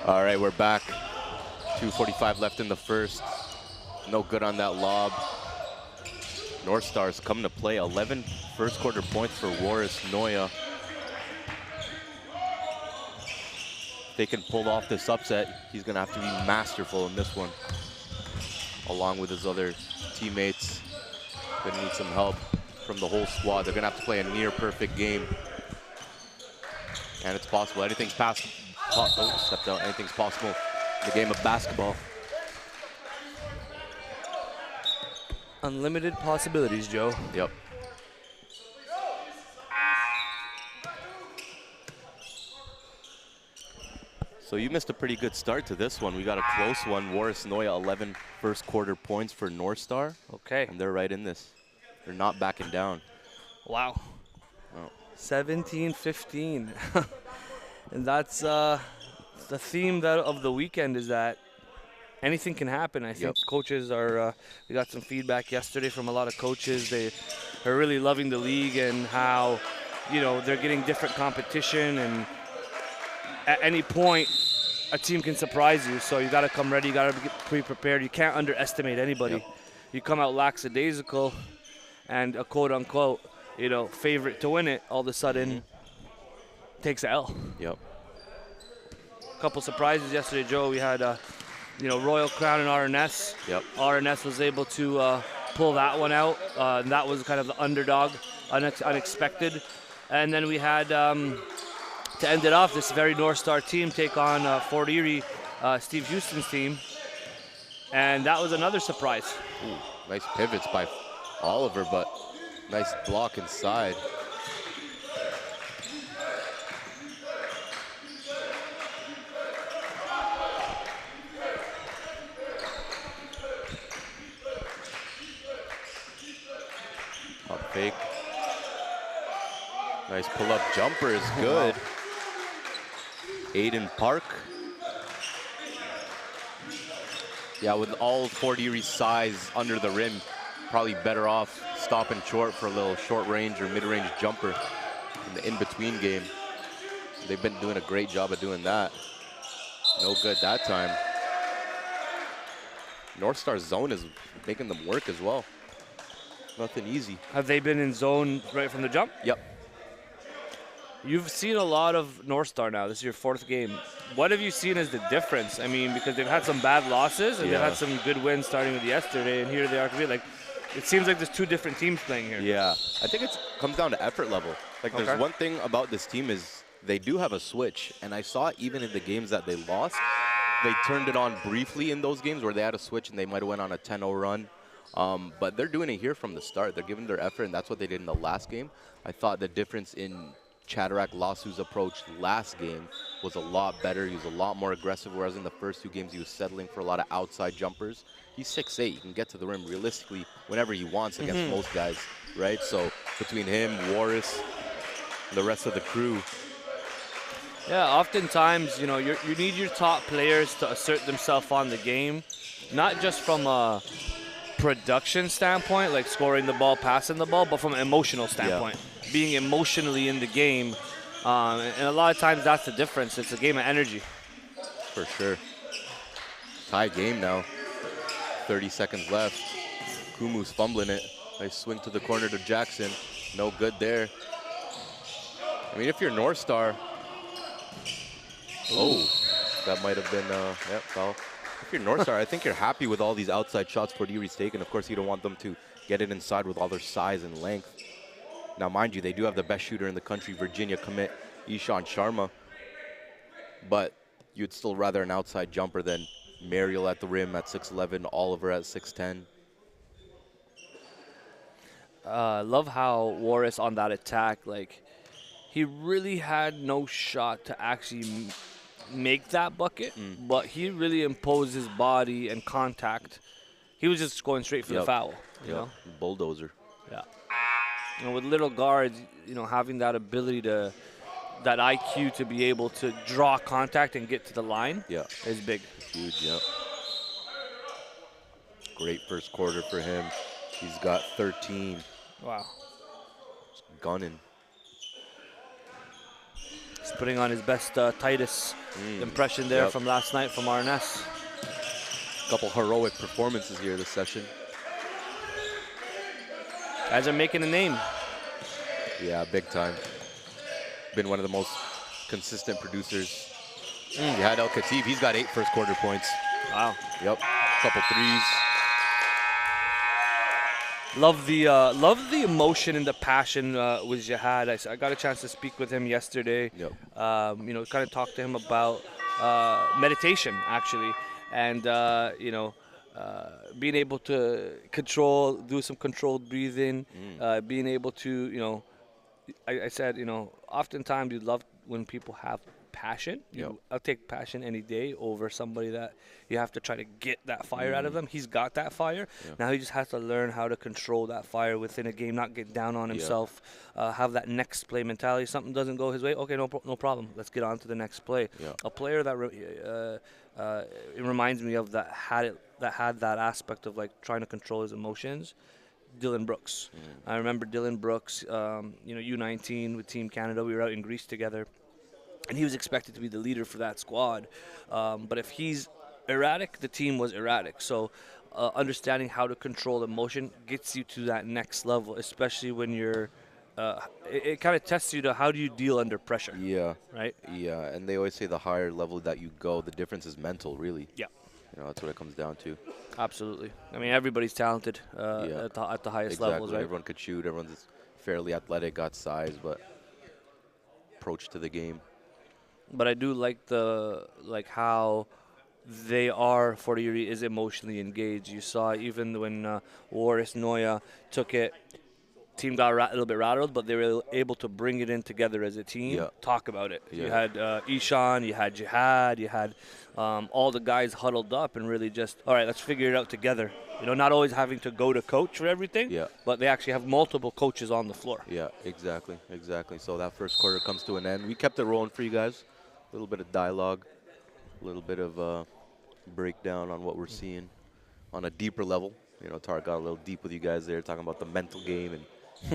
All right, we're back. 2:45 left in the first. No good on that lob. North Stars coming to play. 11 first quarter points for Warris Noya. If they can pull off this upset, he's going to have to be masterful in this one, along with his other teammates. Going to need some help from the whole squad. They're going to have to play a near perfect game. And it's possible. Anything's possible. Oh, stepped out. Anything's possible in the game of basketball. Unlimited possibilities, Joe. Yep. So you missed a pretty good start to this one. We got a close one. Warris Noya, 11 first quarter points for North Star. Okay. And they're right in this. They're not backing down. Wow. Oh. 17-15. And that's the theme of the weekend, is that anything can happen. I think coaches are, we got some feedback yesterday from a lot of coaches. They are really loving the league and how, they're getting different competition, and at any point, a team can surprise you. So you got to come ready. You got to be pre-prepared. You can't underestimate anybody. Yep. You come out lackadaisical and a quote-unquote, favorite to win it, all of a sudden takes a L. Yep. A couple surprises yesterday, Joe. We had, Royal Crown and RNS. Yep. RNS was able to pull that one out. And that was kind of the underdog, unexpected. And then we had, to end it off, this very North Star team take on Fort Erie, Steve Houston's team. And that was another surprise. Ooh, nice pivots by Oliver, but nice block inside. Pump fake. Nice pull-up jumper is good. Aiden Park. Yeah, with all Fort Erie's size under the rim, probably better off stopping short for a little short range or mid-range jumper in the in-between game. They've been doing a great job of doing that. No good that time. North Star's zone is making them work as well. Nothing easy. Have they been in zone right from the jump? Yep. You've seen a lot of North Star now. This is your fourth game. What have you seen as the difference? I mean, because they've had some bad losses and they've had some good wins starting with yesterday, and here they are to be like, it seems like there's two different teams playing here. Yeah, I think it comes down to effort level. Like, there's one thing about this team is they do have a switch, and I saw even in the games that they lost, they turned it on briefly in those games where they had a switch and they might have went on a 10-0 run. But they're doing it here from the start. They're giving their effort, and that's what they did in the last game. I thought the difference in Chaderac Lasu's approach last game was a lot better. He was a lot more aggressive, whereas in the first two games he was settling for a lot of outside jumpers. He's 6'8". He can get to the rim realistically whenever he wants against most guys, right? So between him, Warris, and the rest of the crew. Yeah, oftentimes, you need your top players to assert themselves on the game, not just from a production standpoint, like scoring the ball, passing the ball, but from an emotional standpoint. Being emotionally in the game, and a lot of times that's the difference. It's a game of energy. For sure. Tie game now. 30 seconds left. Kumu's fumbling it. Nice swing to the corner to Jackson. No good there. I mean, if you're North Star, that might have been foul. If you're North Star, I think you're happy with all these outside shots Fort Erie's taken. Of course, you don't want them to get it inside with all their size and length. Now, mind you, they do have the best shooter in the country, Virginia commit Ishan Sharma. But you'd still rather an outside jumper than Mariel at the rim at 6'11", Oliver at 6'10". Love how Warris on that attack, like, he really had no shot to actually make that bucket, but he really imposed his body and contact. He was just going straight for the foul. You know? Bulldozer. Yeah. With little guards, having that ability that IQ to be able to draw contact and get to the line is big. Huge, yeah. Great first quarter for him. He's got 13. Wow. Just gunning. He's putting on his best Titus impression there from last night from RNS. Couple heroic performances here this session. Guys are making a name. Yeah, big time. Been one of the most consistent producers. You had El Khatib. He's got 8 first quarter points. Wow. Yep. Couple threes. Love the emotion and the passion with Jihad. I got a chance to speak with him yesterday. Yep. Kind of talk to him about meditation actually, and being able to do some controlled breathing, being able to, I said, oftentimes you love when people have passion. I'll take passion any day over somebody that you have to try to get that fire out of them. He's got that fire. Now he just has to learn how to control that fire within a game, not get down on himself, have that next play mentality. Something doesn't go his way, okay, no problem. Let's get on to the next play. A player that it reminds me of that had that aspect of like trying to control his emotions. Dylan Brooks. I remember Dylan Brooks, U19 with Team Canada. We were out in Greece together, and he was expected to be the leader for that squad. But if he's erratic, the team was erratic. So understanding how to control emotion gets you to that next level, especially when you're it kind of tests you to how do you deal under pressure. Yeah. Right? Yeah, and they always say the higher level that you go, the difference is mental, really. Yeah. That's what it comes down to. Absolutely. I mean, everybody's talented at the highest levels, right? Everyone could shoot. Everyone's fairly athletic, got size, but approach to the game. But I do like how they are, for Erie, is emotionally engaged. You saw even when Waris Noya took it, team got a little bit rattled, but they were able to bring it in together as a team, talk about it. You had Ishan, you had Jihad, you had all the guys huddled up and really just, all right, let's figure it out together. Not always having to go to coach for everything, but they actually have multiple coaches on the floor. Yeah, exactly. So that first quarter comes to an end. We kept it rolling for you guys. A little bit of dialogue, a little bit of breakdown on what we're seeing on a deeper level. Tarek got a little deep with you guys there, talking about the mental game and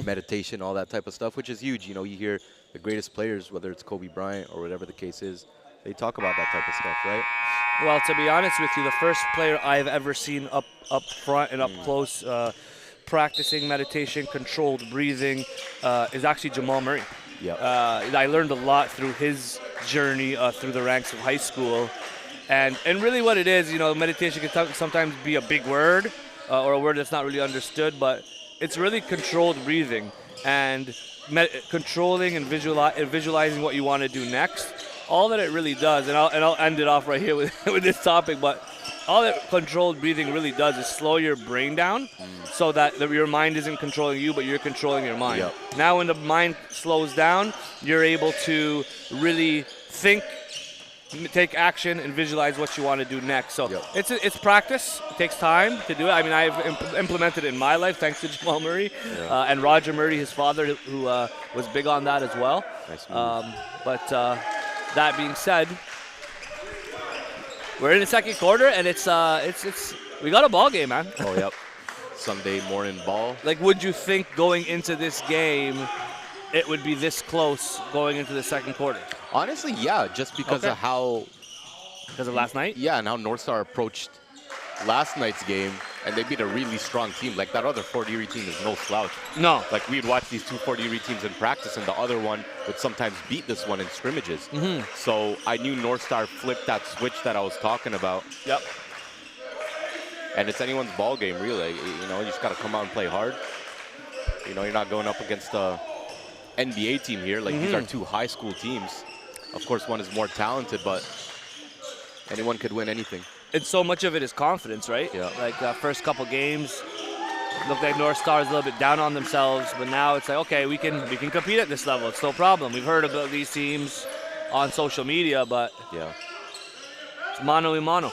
meditation, all that type of stuff, which is huge. You hear the greatest players, whether it's Kobe Bryant or whatever the case is, they talk about that type of stuff, right? Well, to be honest with you, the first player I've ever seen up front and up close practicing meditation, controlled breathing is actually Jamal Murray. I learned a lot through his journey through the ranks of high school. And really what it is, meditation can sometimes be a big word or a word that's not really understood, but it's really controlled breathing and controlling and visualizing what you want to do next. All that it really does, and I'll end it off right here with this topic, but all that controlled breathing really does is slow your brain down so that your mind isn't controlling you, but you're controlling your mind. Now when the mind slows down, you're able to really think, take action, and visualize what you want to do next. So it's practice. It takes time to do it. I mean, I've implemented it in my life thanks to Jamal Murray and Roger Murray, his father, who was big on that as well. Nice move. But that being said, we're in the second quarter, and it's we got a ball game, man. Oh, yep. Sunday morning ball. Like, would you think going into this game, it would be this close going into the second quarter? Honestly, yeah, just because of how... Because of last night? Yeah, and how North Star approached last night's game, and they beat a really strong team. Like, that other Fort Erie team is no slouch. No. Like, we'd watch these two Fort Erie teams in practice, and the other one would sometimes beat this one in scrimmages. So I knew North Star flipped that switch that I was talking about. Yep. And it's anyone's ball game, really. You just got to come out and play hard. You're not going up against a NBA team here. Like, these are two high school teams. Of course, one is more talented, but anyone could win anything. And so much of it is confidence, right? Yeah. Like, first couple games, looked like North Star is a little bit down on themselves, but now it's like, okay, we can compete at this level. It's no problem. We've heard about these teams on social media, but it's mano a mano.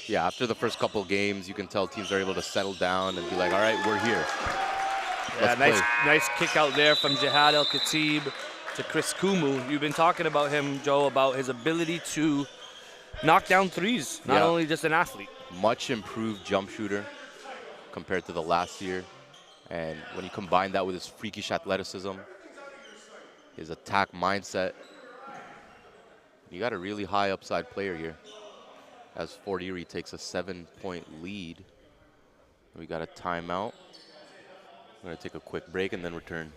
Yeah, after the first couple games, you can tell teams are able to settle down and be like, all right, we're here. Nice kick out there from Jihad El Khatib to Chris Kumu. You've been talking about him, Joe, about his ability to knock down threes, not only just an athlete. Much improved jump shooter compared to the last year. And when you combine that with his freakish athleticism, his attack mindset, You got a really high upside player here, as Fort Erie takes a 7-point lead. We got a timeout. We're going to take a quick break and then return.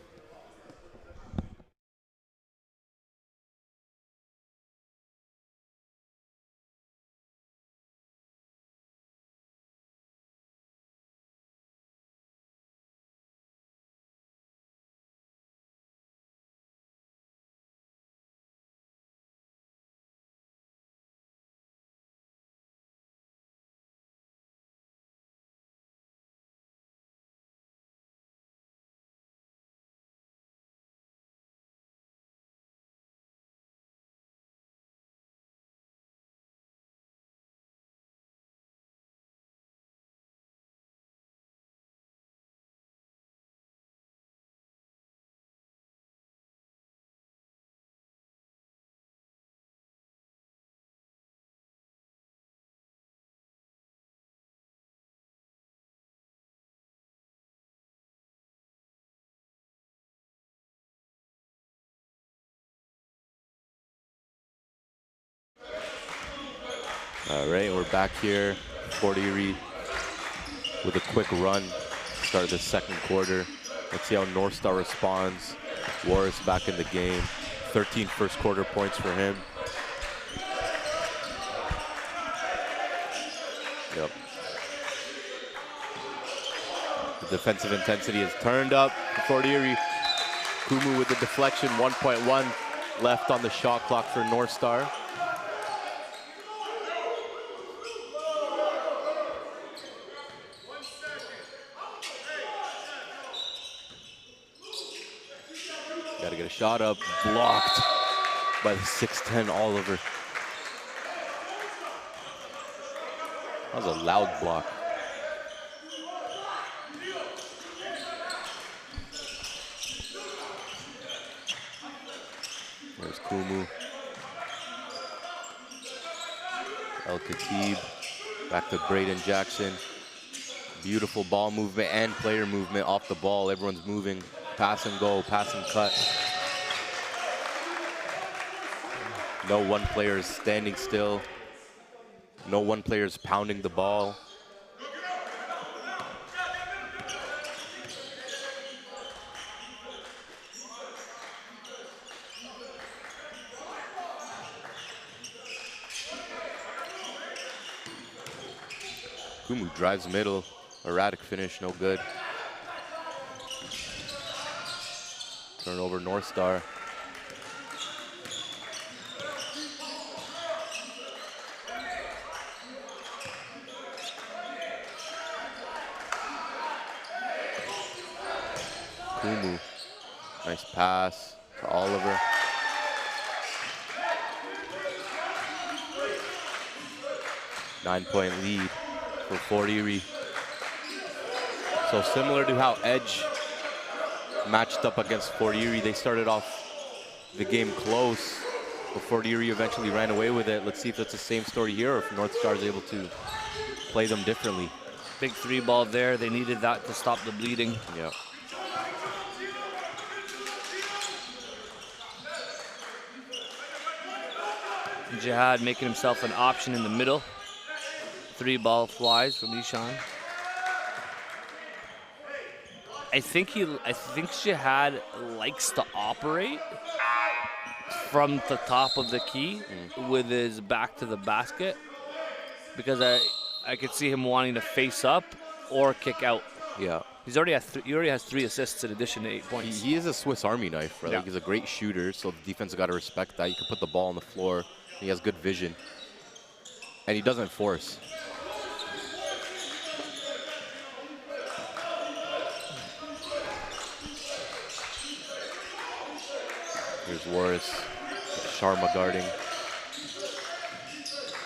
All right, we're back here. Fort Erie with a quick run to start the second quarter. Let's see how North Star responds. Warris back in the game. 13 first quarter points for him. Yep. The defensive intensity is turned up for Fort Erie. Kumu with the deflection, 1.1 left on the shot clock for North Star. Got to get a shot up, blocked by the 6'10" Oliver. That was a loud block. There's Kumu. El Khatib, back to Braden Jackson. Beautiful ball movement and player movement off the ball. Everyone's moving. Pass and go, pass and cut. No one player is standing still. No one player is pounding the ball. Kumu drives middle. Erratic finish, no good. Turnover North Star. Kumu, nice pass to Oliver. Nine-point lead for Fort Erie. So similar to how Edge matched up against Fort Erie, they started off the game close, but Fort Erie eventually ran away with it. Let's see if it's the same story here or if North Star is able to play them differently. Big three ball there. They needed that to stop the bleeding. Yeah. Jihad making himself an option in the middle. Three ball flies from Ishan. I think Jihad likes to operate from the top of the key with his back to the basket, because I could see him wanting to face up or kick out. Yeah. He already has 3 assists in addition to 8 points. He is a Swiss Army knife, right? Yeah. Like he's a great shooter, so the defense got to respect that. You can put the ball on the floor. He has good vision. And he doesn't force. Here's Warris. Sharma guarding.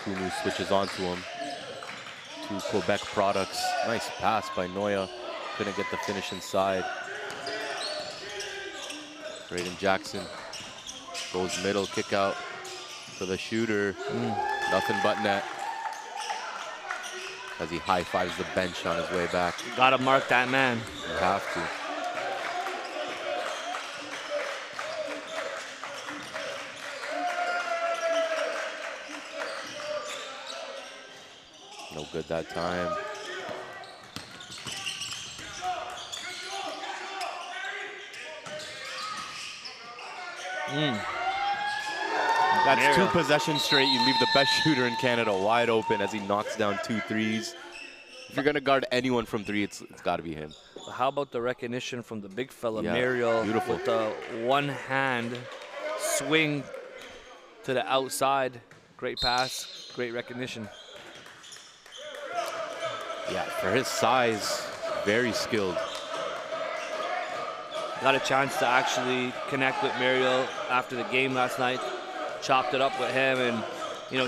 Kumu switches onto him. 2 Quebec products. Nice pass by Noya. Couldn't get the finish inside. Braden Jackson goes middle, kick out for the shooter. Nothing but net. As he high-fives the bench on his way back. Gotta mark that man. You have to. No good that time. That's 2 possessions straight. You leave the best shooter in Canada wide open as he knocks down 2 threes. If you're going to guard anyone from 3, it's got to be him. How about the recognition from the big fella, Yeah, Mariel, beautiful. with the one-hand swing to the outside. Great pass, great recognition. Yeah, for his size, very skilled. Got a chance to actually connect with Mariel after the game last night. Chopped it up with him, and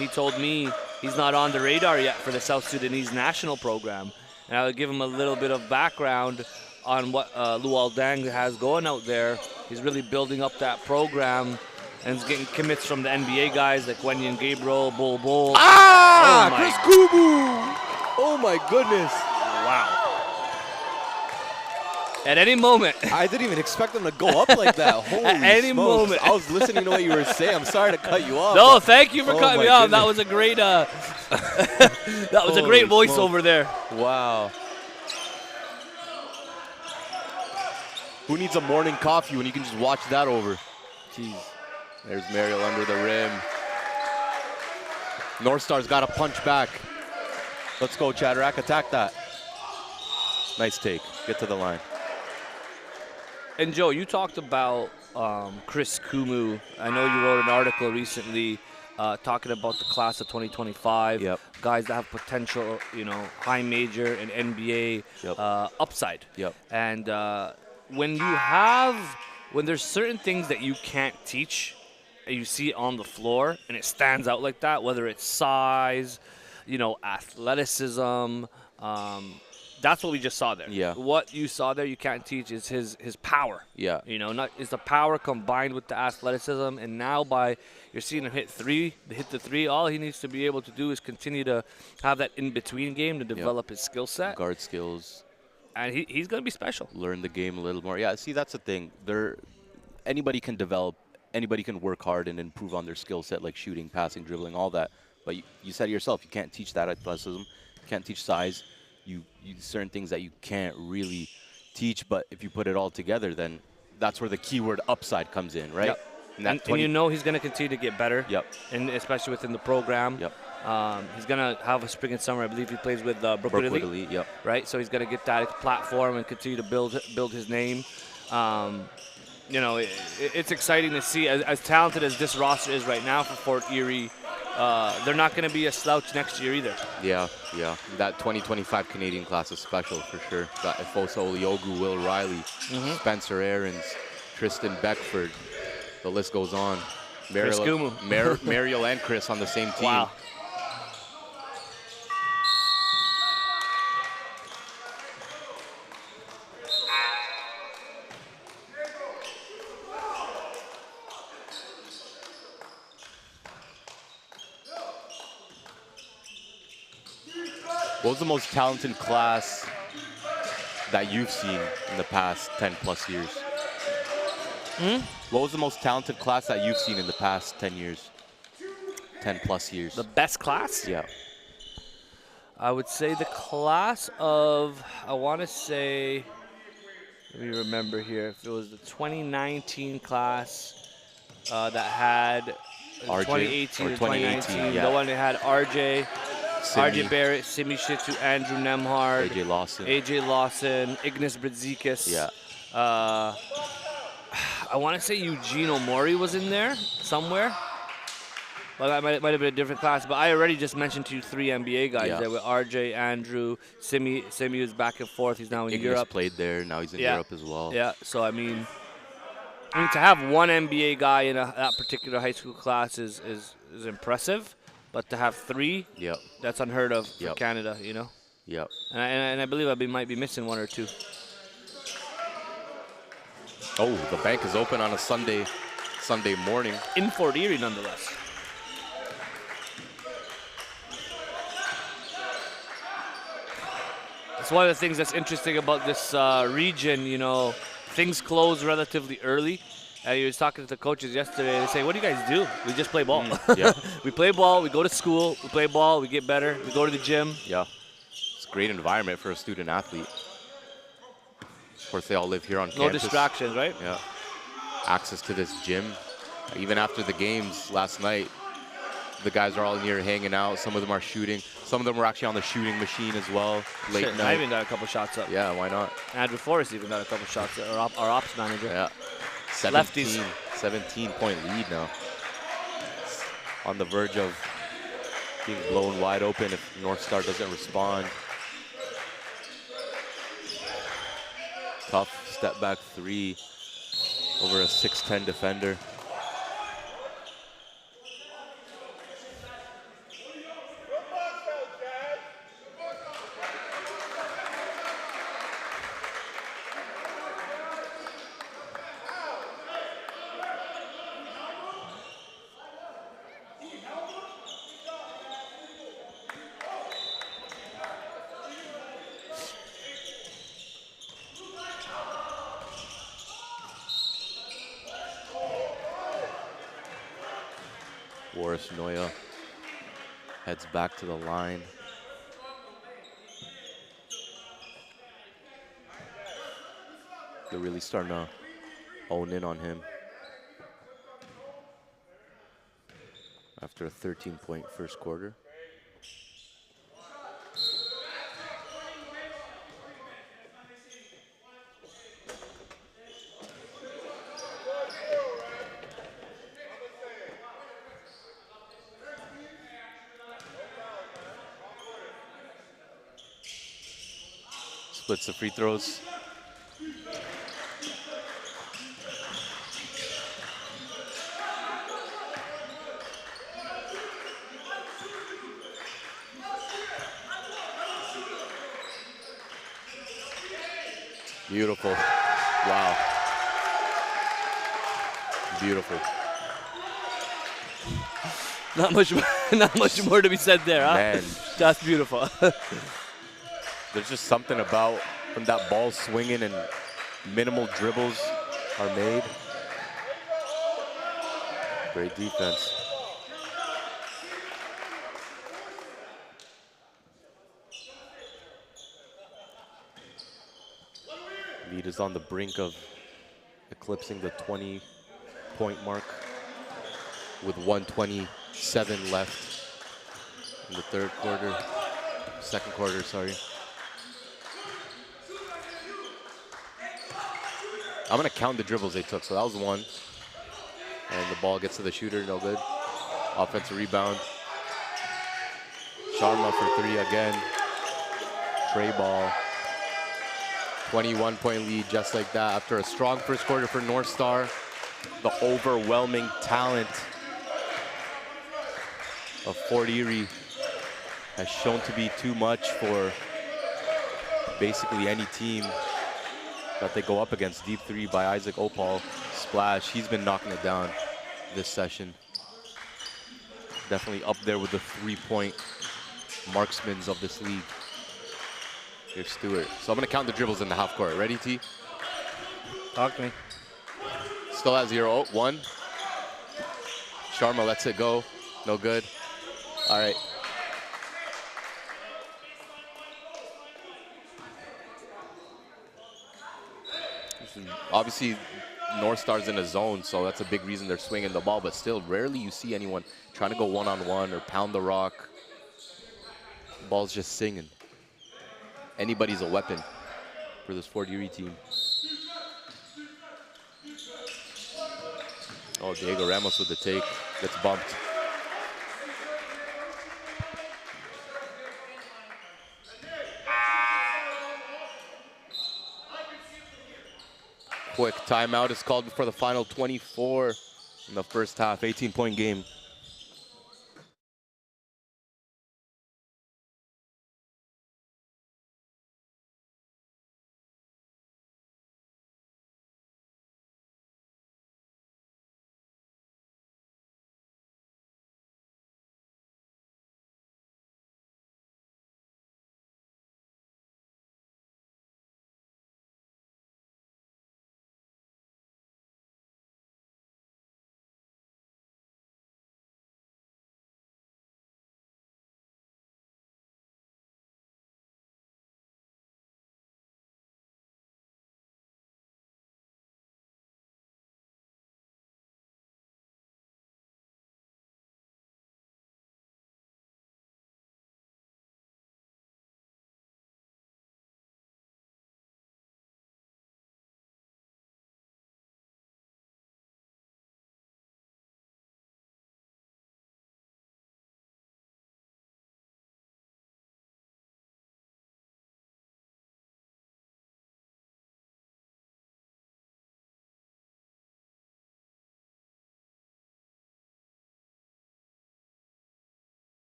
he told me he's not on the radar yet for the South Sudanese national program. And I'll give him a little bit of background on what Luol Deng has going out there. He's really building up that program, and he's getting commits from the NBA guys like Wenyan Gabriel, Bol Bol. Ah! Oh, Chris Kubu! Oh my goodness! Wow. At any moment. I didn't even expect them to go up like that. Holy At any smokes. moment. I was listening to what you were saying. I'm sorry to cut you off. No, thank you for cutting me off. Goodness. That was a great that was a great voiceover there. Wow. Who needs a morning coffee when you can just watch that over? Jeez. There's Mariel under the rim. North Star's got to punch back. Let's go, Chatterack. Attack that. Nice take. Get to the line. And Joe, you talked about Chris Kumu. I know you wrote an article recently talking about the class of 2025. Yep. Guys that have potential, high major and NBA upside. Yep. And when there's certain things that you can't teach, and you see it on the floor, and it stands out like that, whether it's size, athleticism. That's what we just saw there. Yeah. What you saw there, you can't teach is his power. Yeah. Is the power combined with the athleticism, and now you're seeing him hit the three. All he needs to be able to do is continue to have that in between game to develop his skill set. Guard skills. And he's going to be special. Learn the game a little more. Yeah. See, that's the thing. Anybody can develop. Anybody can work hard and improve on their skill set, like shooting, passing, dribbling, all that. But you said it yourself, you can't teach that athleticism. You can't teach size. You certain things that you can't really teach, but if you put it all together, then that's where the keyword upside comes in, right? Yep. And he's going to continue to get better. Yep. And especially within the program. Yep. He's going to have a spring and summer. I believe he plays with Brooklyn Elite. Yep. Right? So he's going to get that platform and continue to build his name. It's exciting to see. As talented as this roster is right now for Fort Erie, they're not going to be a slouch next year either. Yeah. That 2025 Canadian class is special for sure. Got Efosa Oliogu, Will Riley, Spencer Aarons, Tristan Beckford. The list goes on. Mariel and Chris on the same team. Wow. What was the most talented class that you've seen in the past 10+ years? What was the most talented class that you've seen in the past 10 years? 10+ years. The best class? Yeah. I would say the class of, I want to say, let me remember here, if it was the 2019 class that had, RJ, 2018 or and 2019, yeah. The one that had RJ, Simi. RJ Barrett, Simi Shitu, Andrew Nemhard, AJ Lawson, Ignas Brzikis. Yeah. I want to say Eugene Omori was in there somewhere. Well, that might have been a different class, but I already just mentioned to you 3 NBA guys there with RJ, Andrew, Simi was back and forth. He's now in Ignas Europe. played there. Now he's in Europe as well. Yeah, so I mean to have one NBA guy in that particular high school class is impressive, but to have 3, that's unheard of for Canada, Yep. And I believe I might be missing 1 or 2. Oh, the bank is open on a Sunday morning. In Fort Erie, nonetheless. It's one of the things that's interesting about this region, things close relatively early, And he was talking to the coaches yesterday. They say, "What do you guys do? We just play ball. Yeah. We play ball. We go to school. We play ball. We get better. We go to the gym." Yeah. It's a great environment for a student athlete. Of course, they all live here on No campus. distractions, right? Yeah. Access to this gym. Even after the games last night, the guys are all in here hanging out. Some of them are shooting. Some of them were actually on the shooting machine as well. Late Shit, night. I even got a couple shots up. Yeah, why not? Andrew Forrest even got a couple shots up. Our ops manager. Yeah. 17-point lead now. On the verge of being blown wide open if North Star doesn't respond. Tough step back three over a 6'10" defender. Boris Noya heads back to the line. They're really starting to hone in on him after a 13-point first quarter. Splits the free throws. Beautiful. Wow. Beautiful. Not much more to be said there, huh? Man. That's beautiful. There's just something about when that ball swinging and minimal dribbles are made. Great defense. Lead is on the brink of eclipsing the 20-point mark with 1:27 left in the second quarter, sorry. I'm gonna count the dribbles they took. So that was one. And the ball gets to the shooter, no good. Offensive rebound. Sharma for three again. Tray ball. 21-point lead just like that. After a strong first quarter for North Star, the overwhelming talent of Fort Erie has shown to be too much for basically any team that they go up against. Deep three by Isaac Opal. Splash, he's been knocking it down this session. Definitely up there with the three-point marksmans of this league. Here's Stewart. So I'm gonna count the dribbles in the half court. Ready, T? Talk to me. Still at 0. 1. Sharma lets it go. No good. All right. Obviously, North Star's in a zone, so that's a big reason they're swinging the ball, but still, rarely you see anyone trying to go one-on-one or pound the rock. The ball's just singing. Anybody's a weapon for this Fort Erie team. Oh, Diego Ramos with the take. Gets bumped. Quick timeout is called before the final 24 in the first half. 18-point game.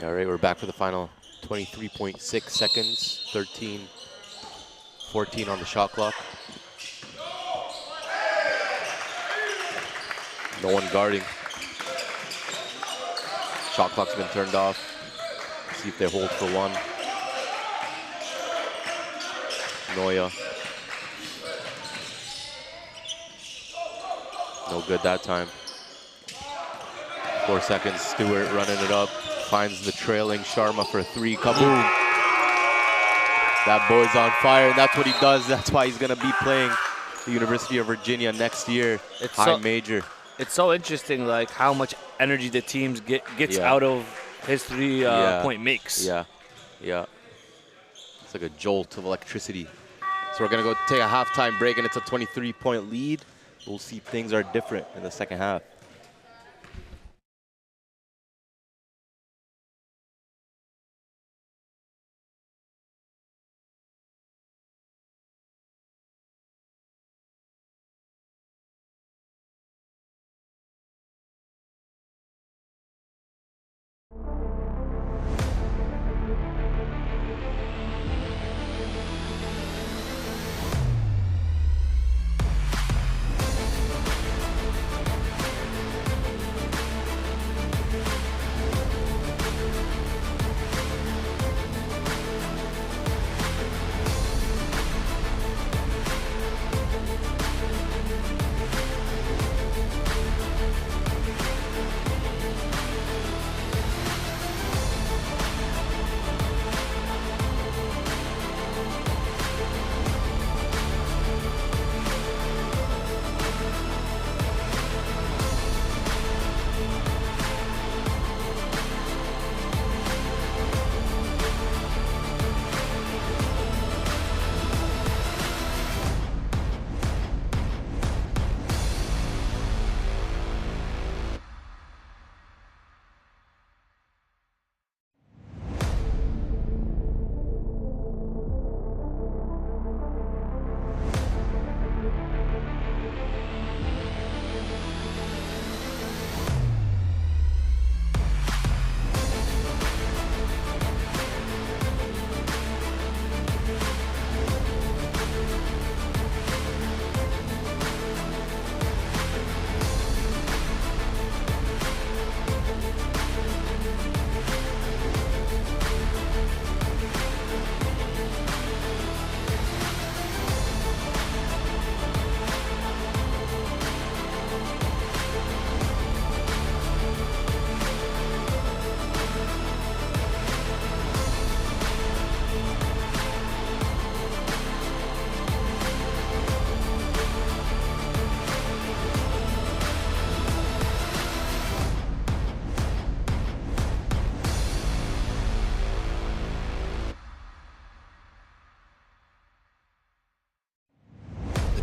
All right, we're back for the final 23.6 seconds, 13-14 on the shot clock. No one guarding. Shot clock's been turned off. See if they hold for one. Noya. No good that time. 4 seconds, Stewart running it up. Finds the trailing Sharma for 3, kaboom. That boy's on fire, and that's what he does. That's why he's gonna be playing the University of Virginia next year, high major. It's so interesting, like how much energy the teams gets out of his 3-point makes. Yeah. It's like a jolt of electricity. So we're gonna go take a halftime break, and it's a 23-point lead. We'll see if things are different in the second half.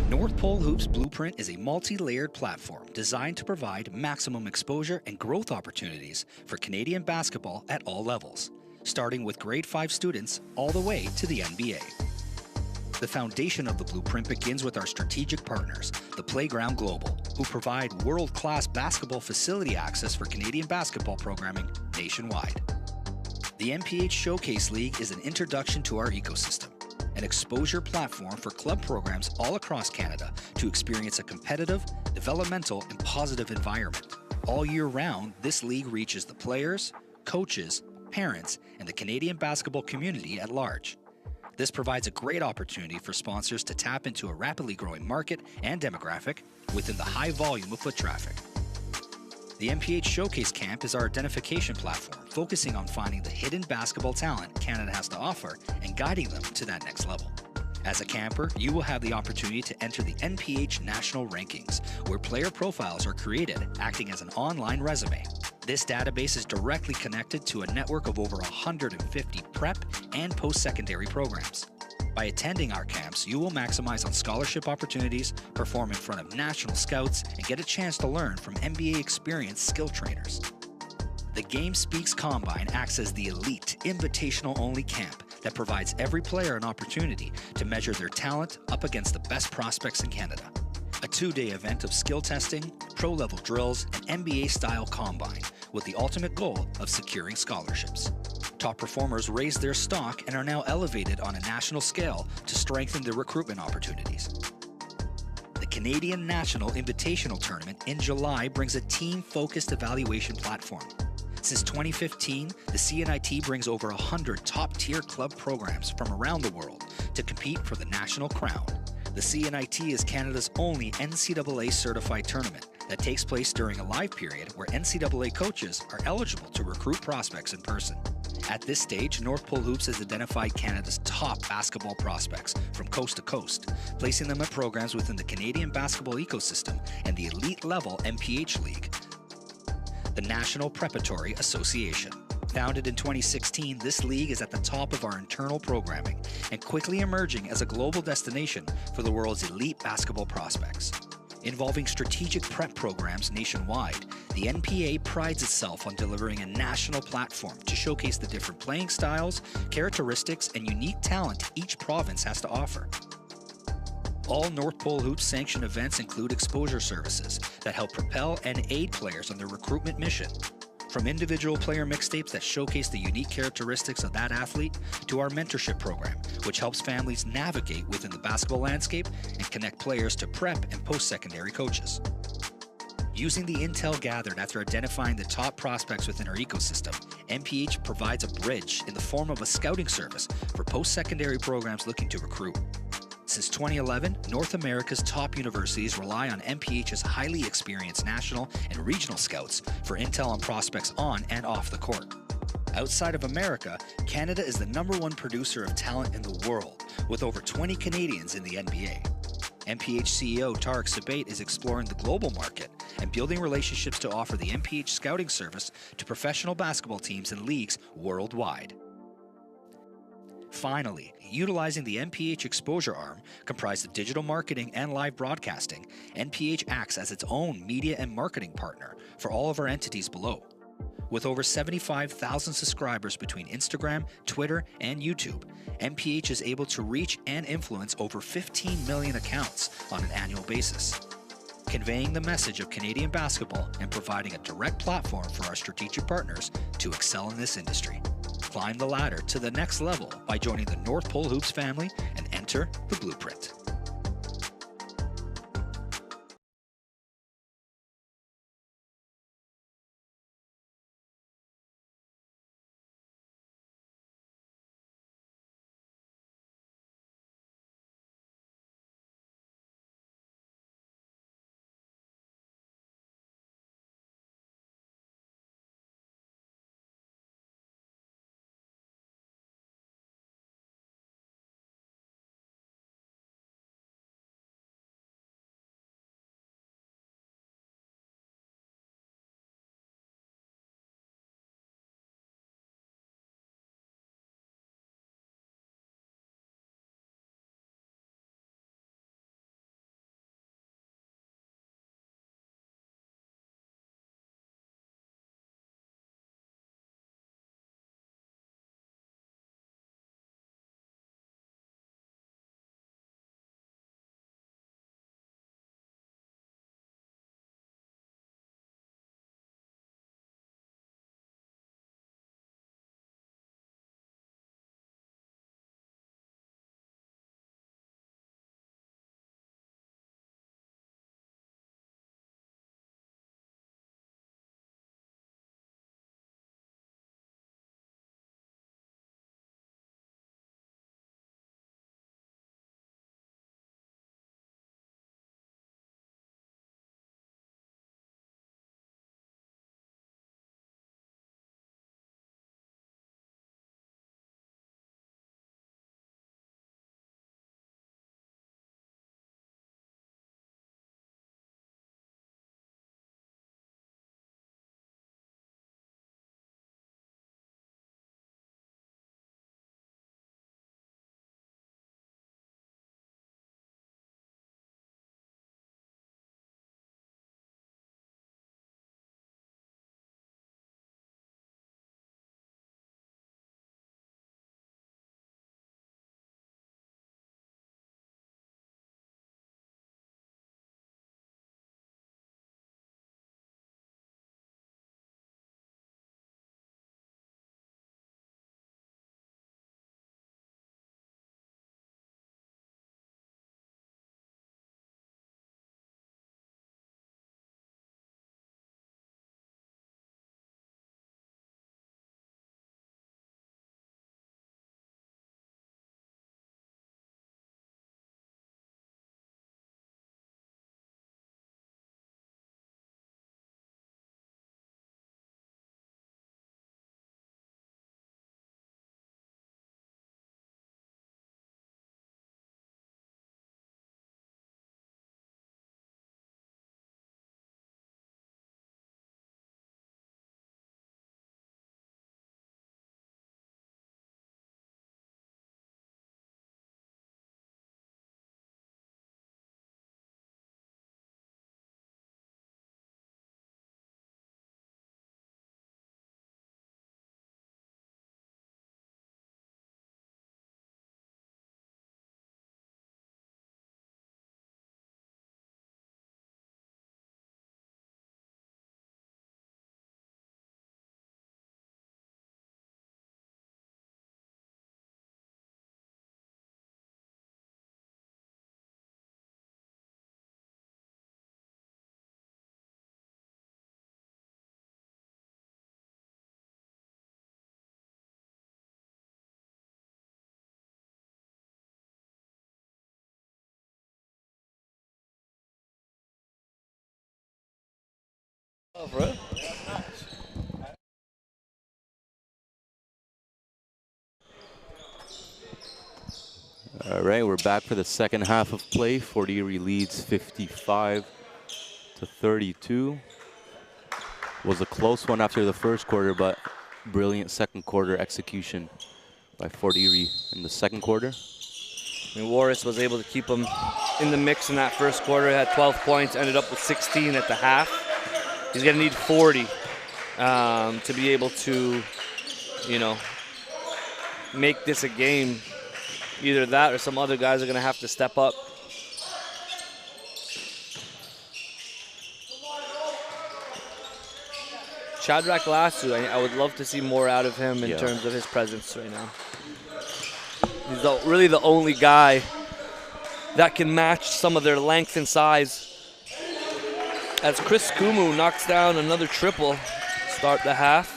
North Pole Hoops Blueprint is a multi-layered platform designed to provide maximum exposure and growth opportunities for Canadian basketball at all levels, starting with grade 5 students all the way to the NBA. The foundation of the Blueprint begins with our strategic partners, the Playground Global, who provide world-class basketball facility access for Canadian basketball programming nationwide. The NPH Showcase League is an introduction to our ecosystem, an exposure platform for club programs all across Canada to experience a competitive, developmental, and positive environment. All year round, this league reaches the players, coaches, parents, and the Canadian basketball community at large. This provides a great opportunity for sponsors to tap into a rapidly growing market and demographic within the high volume of foot traffic. The NPH Showcase Camp is our identification platform, focusing on finding the hidden basketball talent Canada has to offer and guiding them to that next level. As a camper, you will have the opportunity to enter the NPH National Rankings, where player profiles are created, acting as an online resume. This database is directly connected to a network of over 150 prep and post-secondary programs. By attending our camps, you will maximize on scholarship opportunities, perform in front of national scouts, and get a chance to learn from NBA experienced skill trainers. The Game Speaks Combine acts as the elite, invitational-only camp that provides every player an opportunity to measure their talent up against the best prospects in Canada. A 2-day event of skill testing, pro-level drills, and NBA-style combine, with the ultimate goal of securing scholarships. Top performers raised their stock and are now elevated on a national scale to strengthen their recruitment opportunities. The Canadian National Invitational Tournament in July brings a team-focused evaluation platform. Since 2015, the CNIT brings over 100 top-tier club programs from around the world to compete for the national crown. The CNIT is Canada's only NCAA-certified tournament that takes place during a live period where NCAA coaches are eligible to recruit prospects in person. At this stage, North Pole Hoops has identified Canada's top basketball prospects from coast to coast, placing them at programs within the Canadian basketball ecosystem and the elite-level NPH League, the National Preparatory Association. Founded in 2016, this league is at the top of our internal programming and quickly emerging as a global destination for the world's elite basketball prospects. Involving strategic prep programs nationwide, the NPA prides itself on delivering a national platform to showcase the different playing styles, characteristics, and unique talent each province has to offer. All North Pole Hoops sanctioned events include exposure services that help propel and aid players on their recruitment mission. From individual player mixtapes that showcase the unique characteristics of that athlete, to our mentorship program, which helps families navigate within the basketball landscape and connect players to prep and post-secondary coaches. Using the intel gathered after identifying the top prospects within our ecosystem, NPH provides a bridge in the form of a scouting service for post-secondary programs looking to recruit. Since 2011, North America's top universities rely on NPH's highly experienced national and regional scouts for intel on prospects on and off the court. Outside of America, Canada is the #1 producer of talent in the world, with over 20 Canadians in the NBA. NPH CEO Tarek Sabate is exploring the global market and building relationships to offer the NPH scouting service to professional basketball teams and leagues worldwide. Finally, utilizing the NPH exposure arm, comprised of digital marketing and live broadcasting, NPH acts as its own media and marketing partner for all of our entities below. With over 75,000 subscribers between Instagram, Twitter, and YouTube, NPH is able to reach and influence over 15 million accounts on an annual basis, conveying the message of Canadian basketball and providing a direct platform for our strategic partners to excel in this industry. Climb the ladder to the next level by joining the North Pole Hoops family and enter the blueprint. Oh, for real? All right, we're back for the second half of play. Fort Erie leads 55-32. Was a close one after the first quarter, but brilliant second quarter execution by Fort Erie in the second quarter. I mean, Warris was able to keep him in the mix in that first quarter. He had 12 points, ended up with 16 at the half. He's going to need 40 to be able to, you know, make this a game. Either that or some other guys are going to have to step up. Shadrach Lasso, I would love to see more out of him in terms of his presence right now. He's really the only guy that can match some of their length and size. As Chris Kumu knocks down another triple, start the half.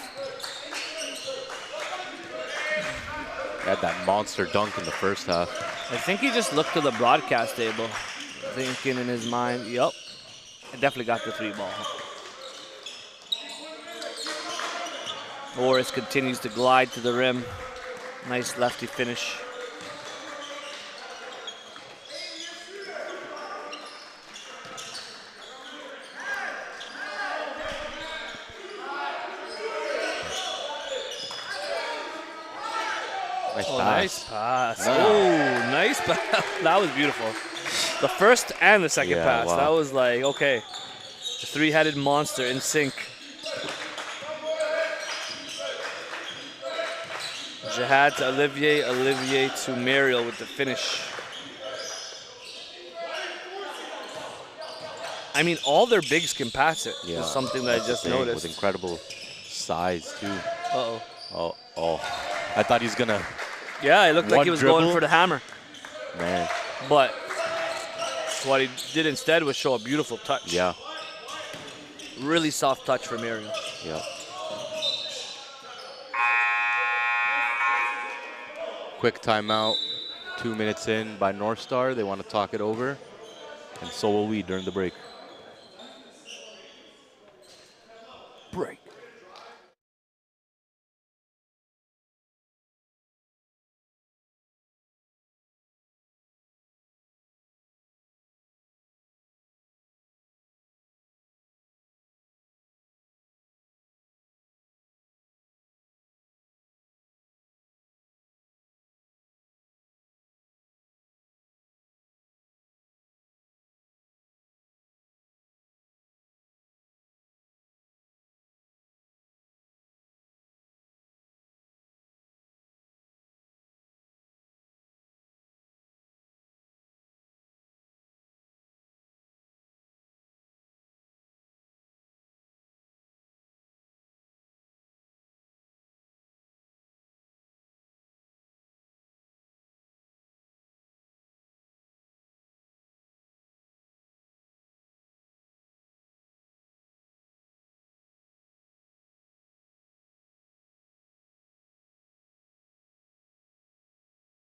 Had that monster dunk in the first half. I think he just looked to the broadcast table, thinking in his mind, yup, I definitely got the 3 ball. Morris continues to glide to the rim. Nice lefty finish. Nice pass. Yeah. Oh, nice pass. That was beautiful. The first and the second pass. Wow. That was like, okay. The 3-headed monster in sync. Jihad to Olivier, Olivier to Mariel with the finish. I mean, all their bigs can pass it. Yeah, Is something that I just noticed. With incredible size, too. Uh-oh. Oh. I thought he's going to... Yeah, it looked like he was going for the hammer. Man. But what he did instead was show a beautiful touch. Yeah. Really soft touch for Mariel. Yeah. Quick timeout. 2 minutes in by North Star. They want to talk it over. And so will we during the break. Break.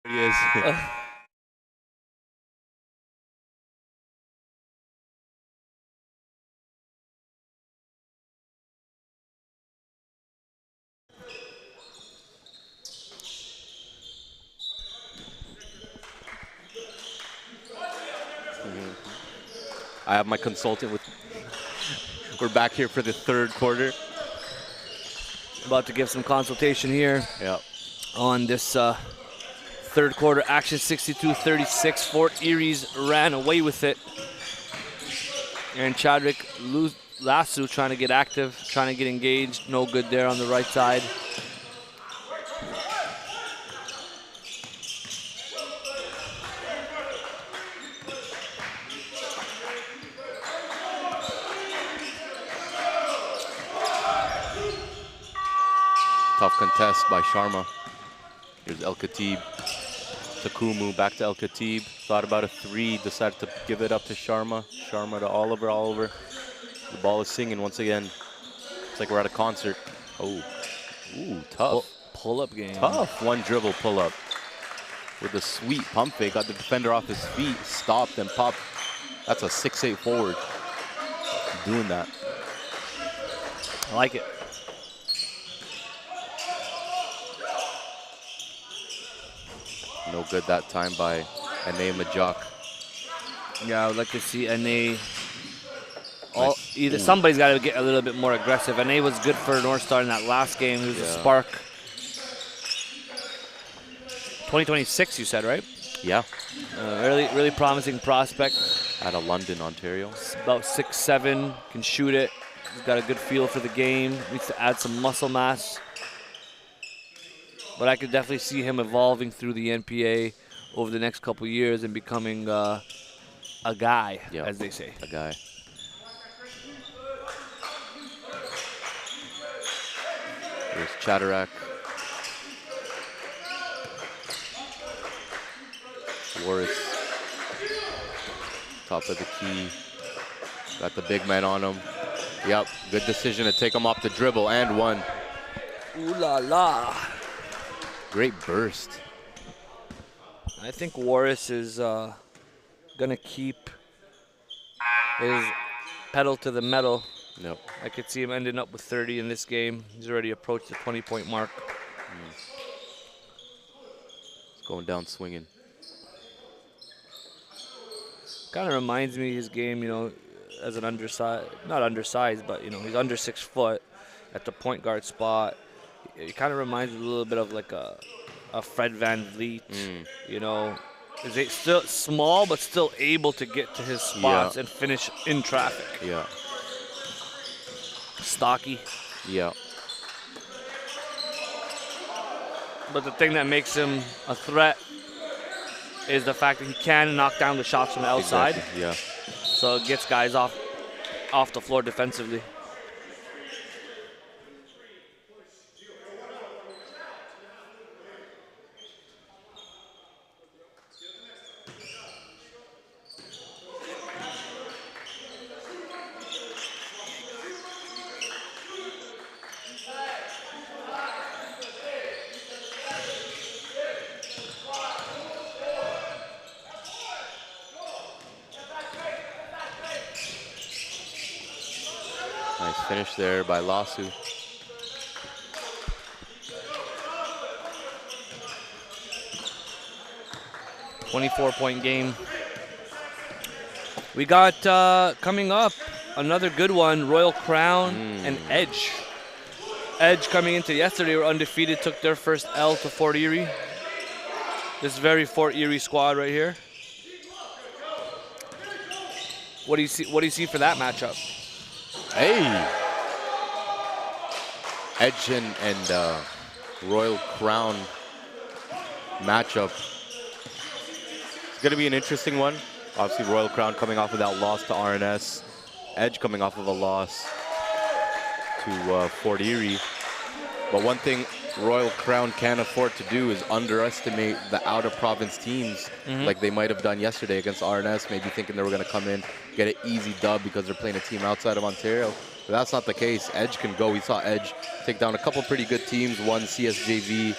He is. I have my consultant with. We're back here for the third quarter. About to give some consultation here. Yeah. On this third quarter action. 62-36. Fort Erie's ran away with it. And Chadwick Lasso trying to get active, trying to get engaged. No good there on the right side. Tough contest by Sharma. Here's El Khatib. Takumu back to El Khatib. Thought about a 3, decided to give it up to Sharma. Sharma to Oliver. Oliver. The ball is singing once again. It's like we're at a concert. Oh. Ooh, tough. Pull-up game. Tough. One dribble pull-up. With a sweet pump fake. Got the defender off his feet. Stopped and popped. That's a 6'8" forward. Doing that. I like it. No good that time by Ane Majok. Yeah, I would like to see NA. Nice. Either Ooh. somebody's got to get a little bit more aggressive. NA was good for North Star in that last game. He was a spark. 2026, you said, right? Yeah. Really promising prospect. Out of London, Ontario. About 6'7", can shoot it. He's got a good feel for the game. Needs to add some muscle mass. But I could definitely see him evolving through the NPA over the next couple years and becoming a guy, as they say. A guy. There's Chatterak. Warris. Top of the key. Got the big man on him. Yep, good decision to take him off the dribble and one. Ooh la la. Great burst. I think Warris is going to keep his pedal to the metal. Nope. I could see him ending up with 30 in this game. He's already approached the 20-point mark. He's going down swinging. Kind of reminds me of his game, as an not undersized, but, he's under 6 foot at the point guard spot. It kind of reminds me a little bit of like a Fred Van Vliet, Is he still small, but still able to get to his spots and finish in traffic? Yeah. Stocky. Yeah. But the thing that makes him a threat is the fact that he can knock down the shots from the outside. Exactly. Yeah. So it gets guys off the floor defensively. Nice finish there by Lasu. .24 game. We got coming up another good one, Royal Crown and Edge. Edge coming into yesterday were undefeated, took their first L to Fort Erie. This very Fort Erie squad right here. What do you see for that matchup? Hey! Edge and Royal Crown matchup. It's going to be an interesting one. Obviously, Royal Crown coming off of that loss to RNS. Edge coming off of a loss to Fort Erie. But one thing Royal Crown can't afford to do is underestimate the out-of-province teams like they might have done yesterday against RNS, maybe thinking they were going to come in, get an easy dub because they're playing a team outside of Ontario. But that's not the case. Edge can go. We saw Edge take down a couple pretty good teams, one CSJV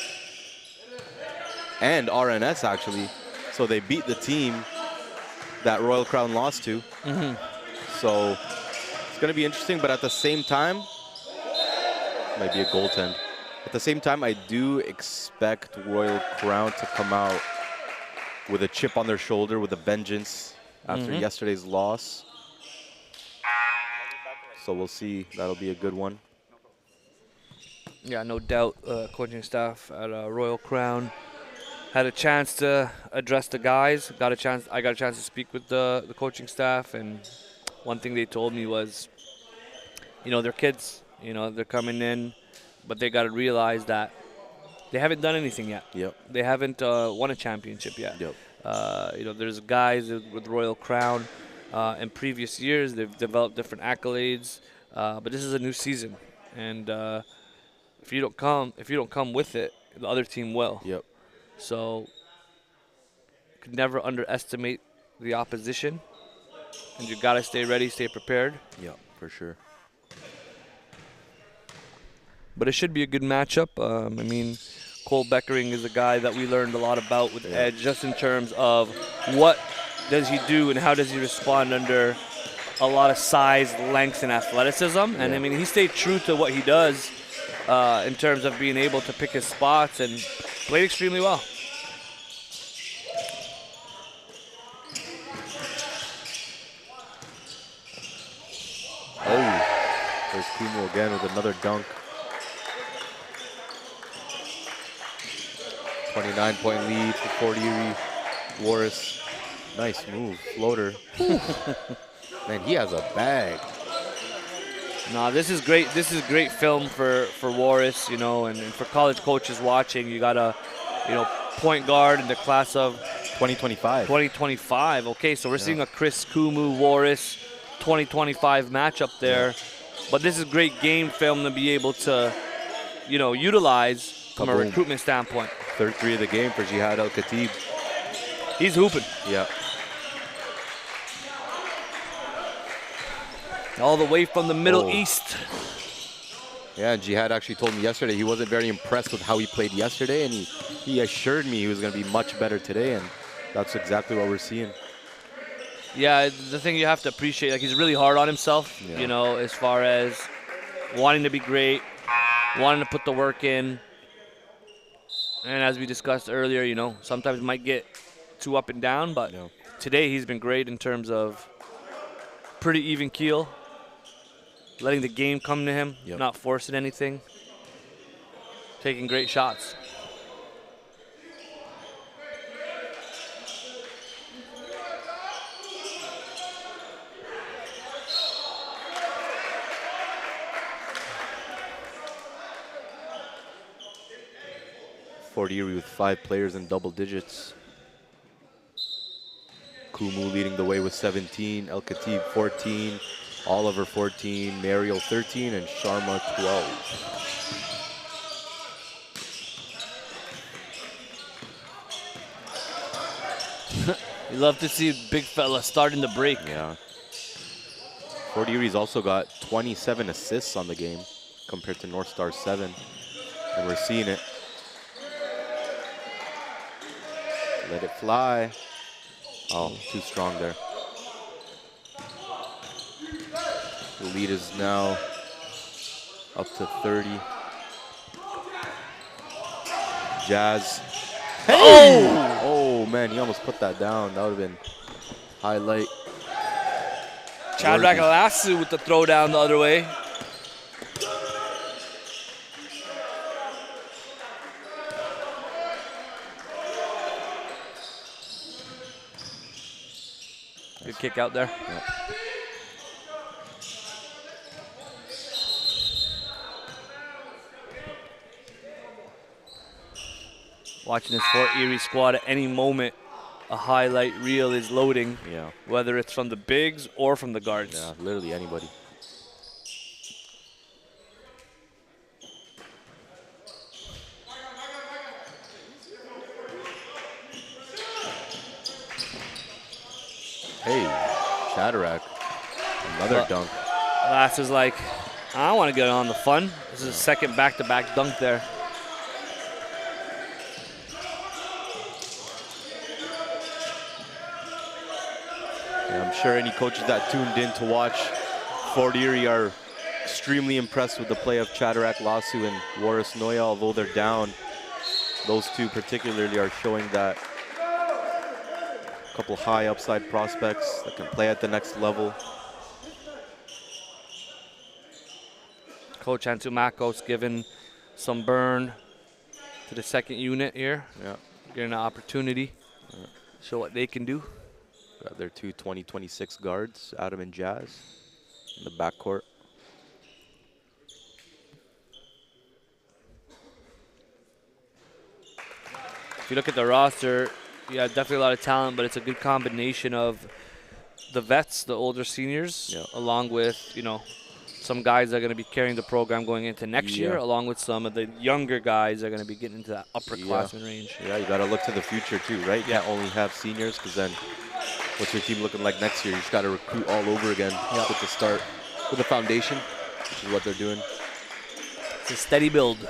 and RNS, actually. So they beat the team that Royal Crown lost to. So it's going to be interesting, but at the same time, might be a goaltend. At the same time, I do expect Royal Crown to come out with a chip on their shoulder, with a vengeance after yesterday's loss. So we'll see. That'll be a good one. Yeah, no doubt. Coaching staff at Royal Crown had a chance to address the guys. I got a chance to speak with the coaching staff, and one thing they told me was, they're kids. They're coming in, but they got to realize that they haven't done anything yet. Yep. They haven't won a championship yet. Yep. There's guys with Royal Crown. In previous years, they've developed different accolades, but this is a new season, and if you don't come with it, the other team will. Yep. So, could never underestimate the opposition, and you gotta stay ready, stay prepared. Yeah, for sure. But it should be a good matchup. Cole Beckering is a guy that we learned a lot about with Edge, just in terms of what does he do and how does he respond under a lot of size, length, and athleticism. And I mean, he stayed true to what he does in terms of being able to pick his spots and played extremely well. Oh, there's Kumu again with another dunk. 29-point lead for Fort Erie. Warris, nice move, floater. Man, he has a bag. No, this is great. This is great film for Warris, you know, and for college coaches watching. You got a, you know, point guard in the class of 2025. 2025. Okay, so we're seeing a Chris Kumu Warris 2025 matchup there. But this is great game film to be able to, you know, utilize from a recruitment standpoint. Third three of the game for Jihad Al-Khatib. He's hooping. Yeah. All the way from the Middle East. Yeah, and Jihad actually told me yesterday he wasn't very impressed with how he played yesterday, and he assured me he was going to be much better today, and that's exactly what we're seeing. Yeah, the thing you have to appreciate, like, he's really hard on himself, you know, as far as wanting to be great, wanting to put the work in. And as we discussed earlier, you know, sometimes it might get too up and down, but today he's been great in terms of pretty even keel, letting the game come to him, not forcing anything, taking great shots. Fort Erie with 5 players in double digits. Kumu leading the way with 17, El Khatib 14, Oliver 14, Mariel 13, and Sharma 12. You love to see big fella starting the break. Yeah. Fort Erie's also got 27 assists on the game compared to North Star 7, and we're seeing it. Let it fly. Oh, too strong there. The lead is now up to 30. Jazz. Hey! Oh, man, he almost put that down. That would have been highlight. Shadrach Alasu with the throw down the other way. Good kick out there. Yep. Watching this Fort Erie squad at any moment, a highlight reel is loading. Yeah. Whether it's from the bigs or from the guards. Yeah, literally anybody. Hey, Shadrach, another dunk. Lass is like, I want to get on the fun. This is a second back-to-back dunk there. Yeah, I'm sure any coaches that tuned in to watch Fort Erie are extremely impressed with the play of Shadrach Lasu and Warris Noya, although they're down. Those two particularly are showing that couple high upside prospects that can play at the next level. Coach Antumakos giving some burn to the second unit here. Yeah. Getting an opportunity to show what they can do. Got their two 2026 guards, Adam and Jazz, in the backcourt. If you look at the roster, yeah, definitely a lot of talent, but it's a good combination of the vets, the older seniors, along with, you know, some guys that are going to be carrying the program going into next year, along with some of the younger guys that are going to be getting into that upperclassmen range. Yeah, you got to look to the future too, right? You can't only have seniors, because then what's your team looking like next year? You just got to recruit all over again with the start, with the foundation, which is what they're doing. It's a steady build. Yeah.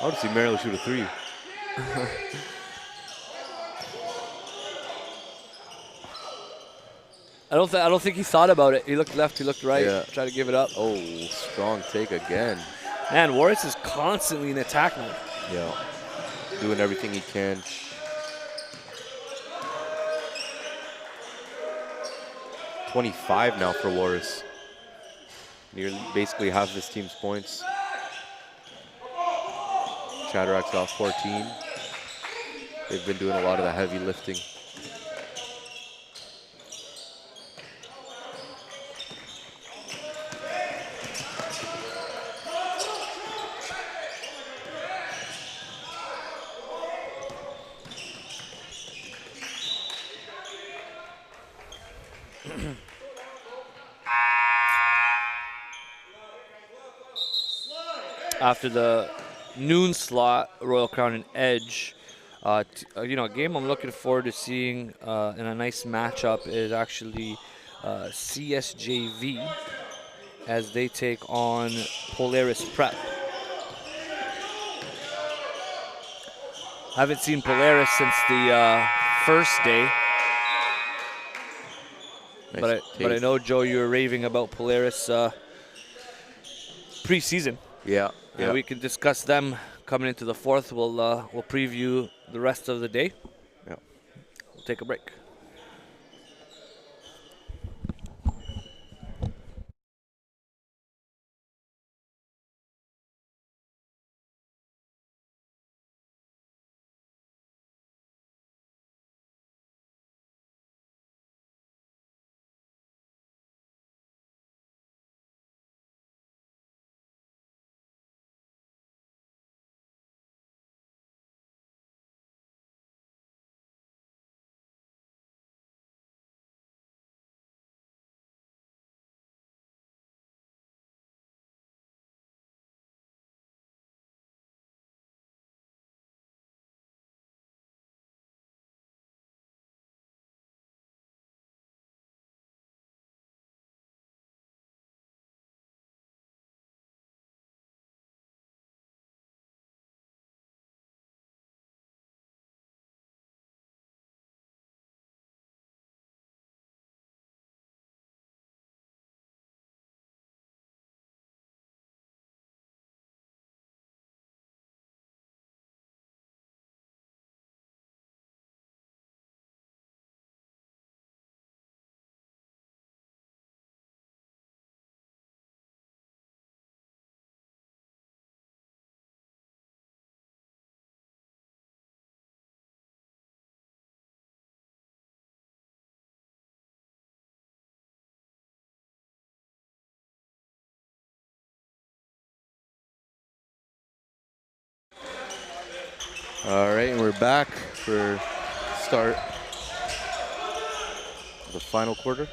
I want to see Mario shoot a 3. I don't think he thought about it. He looked left, he looked right, Yeah. tried to give it up. Oh, strong take again. Man, Warris is constantly in attack mode. Yeah. Doing everything he can. 25 now for Warris. Nearly, basically half his team's points. Shadrack's off 14. They've been doing a lot of the heavy lifting. After the noon slot, Royal Crown and Edge, a game I'm looking forward to seeing in a nice matchup is actually CSJV as they take on Polaris Prep. Haven't seen Polaris since the first day. Nice But I know, Joe, you were raving about Polaris preseason. Yeah. Yeah. We can discuss them coming into the fourth. We'll preview the rest of the day. Yeah. We'll take a break. All right, and we're back for start of the final quarter.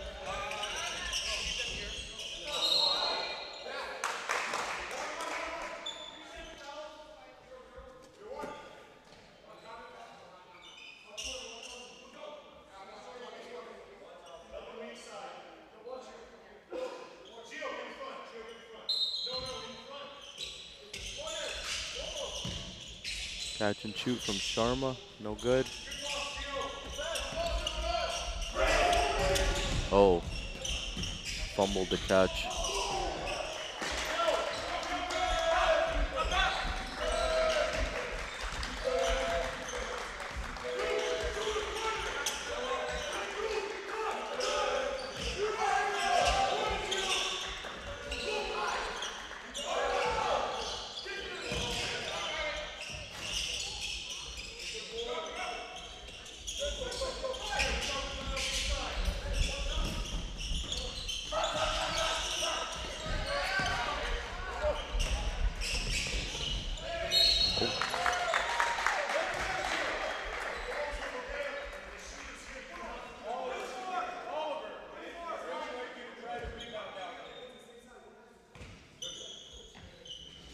Catch and shoot from Sharma, no good. Oh, fumbled the catch.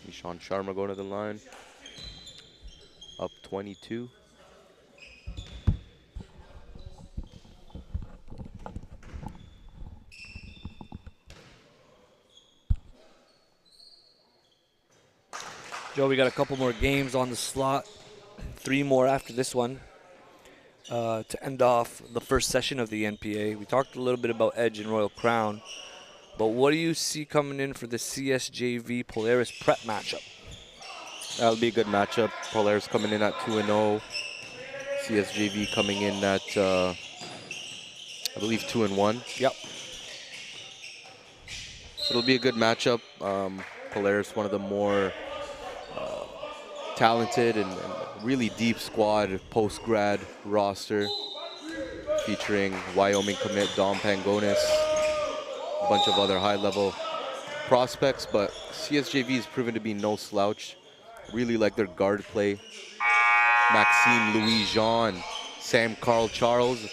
Ishan Sharma going to the line. Up 22. Joe, we got a couple more games on the slot. 3 more after this one to end off the first session of the NPA. We talked a little bit about Edge and Royal Crown, but what do you see coming in for the CSJV Polaris prep matchup? That'll be a good matchup. Polaris coming in at 2-0. CSJV coming in at, I believe, 2-1. Yep. So it'll be a good matchup. Polaris, one of the more talented and really deep squad post-grad roster, featuring Wyoming commit Dom Pangonis, a bunch of other high-level prospects, but CSJV has proven to be no slouch. Really like their guard play. Maxime Louis-Jean, Sam Carl Charles,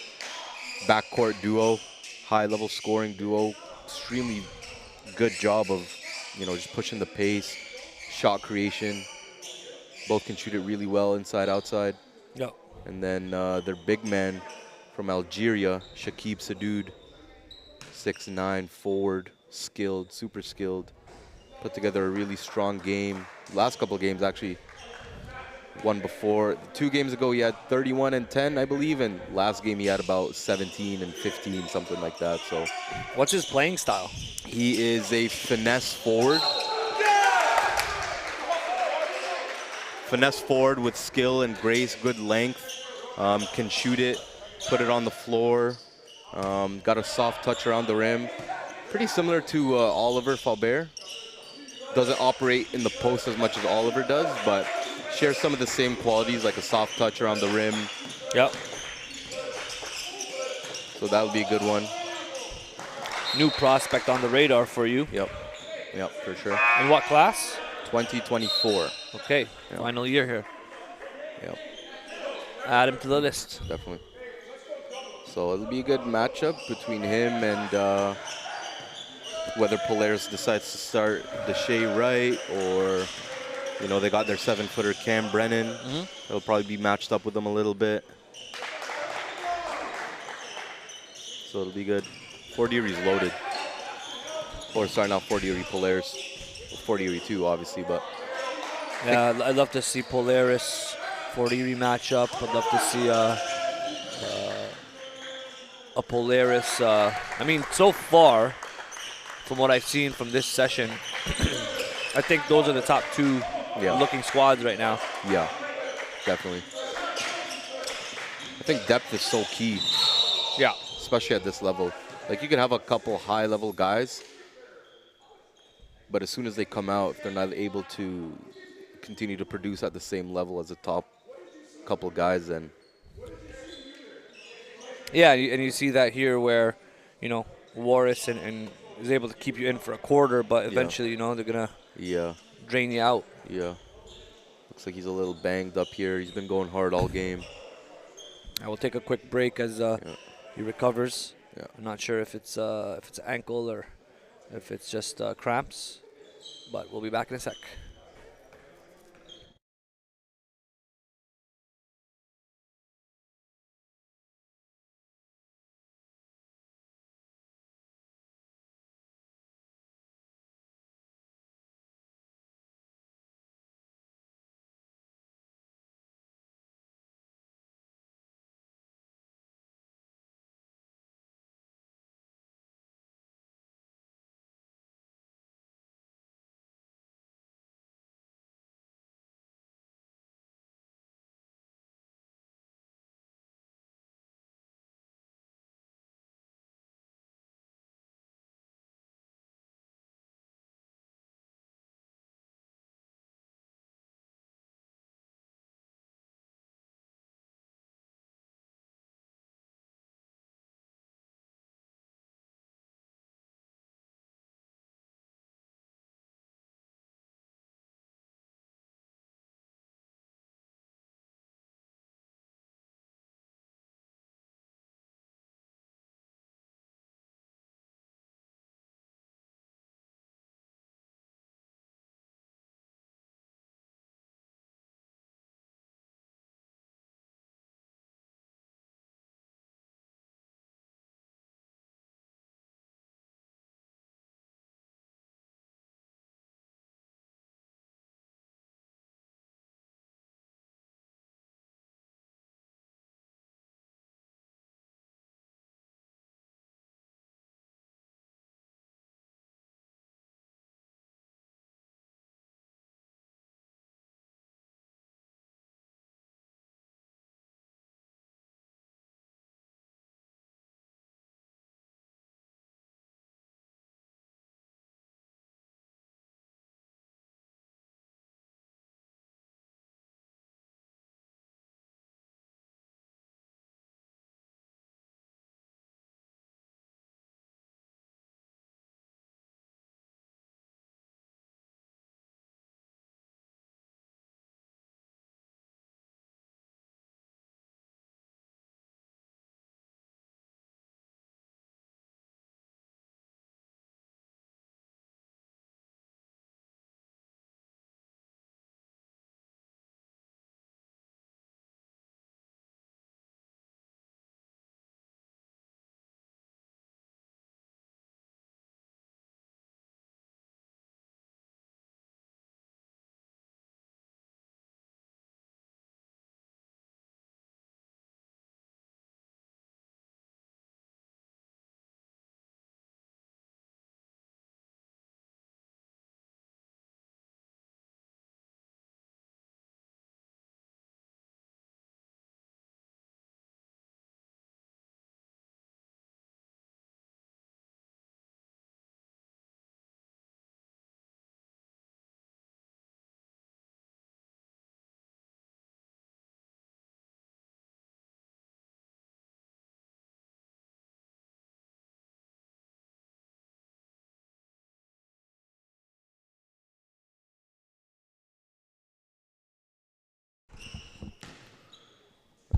backcourt duo, high-level scoring duo. Extremely good job of, just pushing the pace, shot creation. Both can shoot it really well inside, outside. Yep. And then their big man from Algeria, Shakib Sadoud, 6'9", forward, skilled, super skilled. Put together a really strong game. Last couple of games, actually, one before. 2 games ago, he had 31 and 10, I believe, and last game he had about 17 and 15, something like that. So, what's his playing style? He is a finesse forward. Finesse forward with skill and grace, good length. Can shoot it, put it on the floor. Got a soft touch around the rim. Pretty similar to Oliver Faubert. Doesn't operate in the post as much as Oliver does, but shares some of the same qualities, like a soft touch around the rim. Yep. So that'll be a good one. New prospect on the radar for you. Yep, for sure. In what class? 2024. Okay, Yep. Final year here. Yep. Add him to the list. Definitely. So it'll be a good matchup between him and whether Polaris decides to start Deshae Wright or, they got their 7-footer Cam Brennan. They'll probably be matched up with them a little bit. So it'll be good. Fort Erie's loaded. Or sorry, not Fort Erie, Polaris. Fort Erie too, obviously, but. Yeah, I'd love to see Polaris, Fort Erie matchup. I'd love to see a Polaris. So far, from what I've seen from this session, I think those are the top 2 looking squads right now. Yeah, definitely. I think depth is so key. Yeah. Especially at this level. Like, you can have a couple high-level guys, but as soon as they come out, if they're not able to continue to produce at the same level as the top couple guys, then. Yeah, and you see that here where, Warris and is able to keep you in for a quarter, but eventually, they're going to drain you out. Yeah. Looks like he's a little banged up here. He's been going hard all game. I will take a quick break as he recovers. Yeah. I'm not sure if it's ankle or if it's just cramps, but we'll be back in a sec.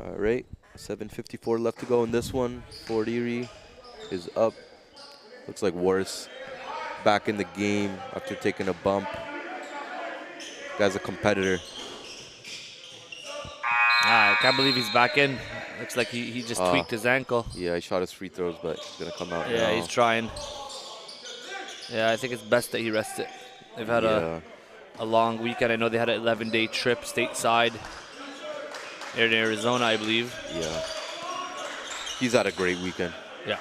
All right, 7:54 left to go in this one. Fort Erie is up. Looks like Warris back in the game after taking a bump. Guy's a competitor. I can't believe he's back in. Looks like he just tweaked his ankle. Yeah, he shot his free throws, but he's going to come out now. Yeah, he's trying. Yeah, I think it's best that he rests it. They've had a long weekend. I know they had an 11-day trip stateside in Arizona, I believe. Yeah. He's had a great weekend. Yeah.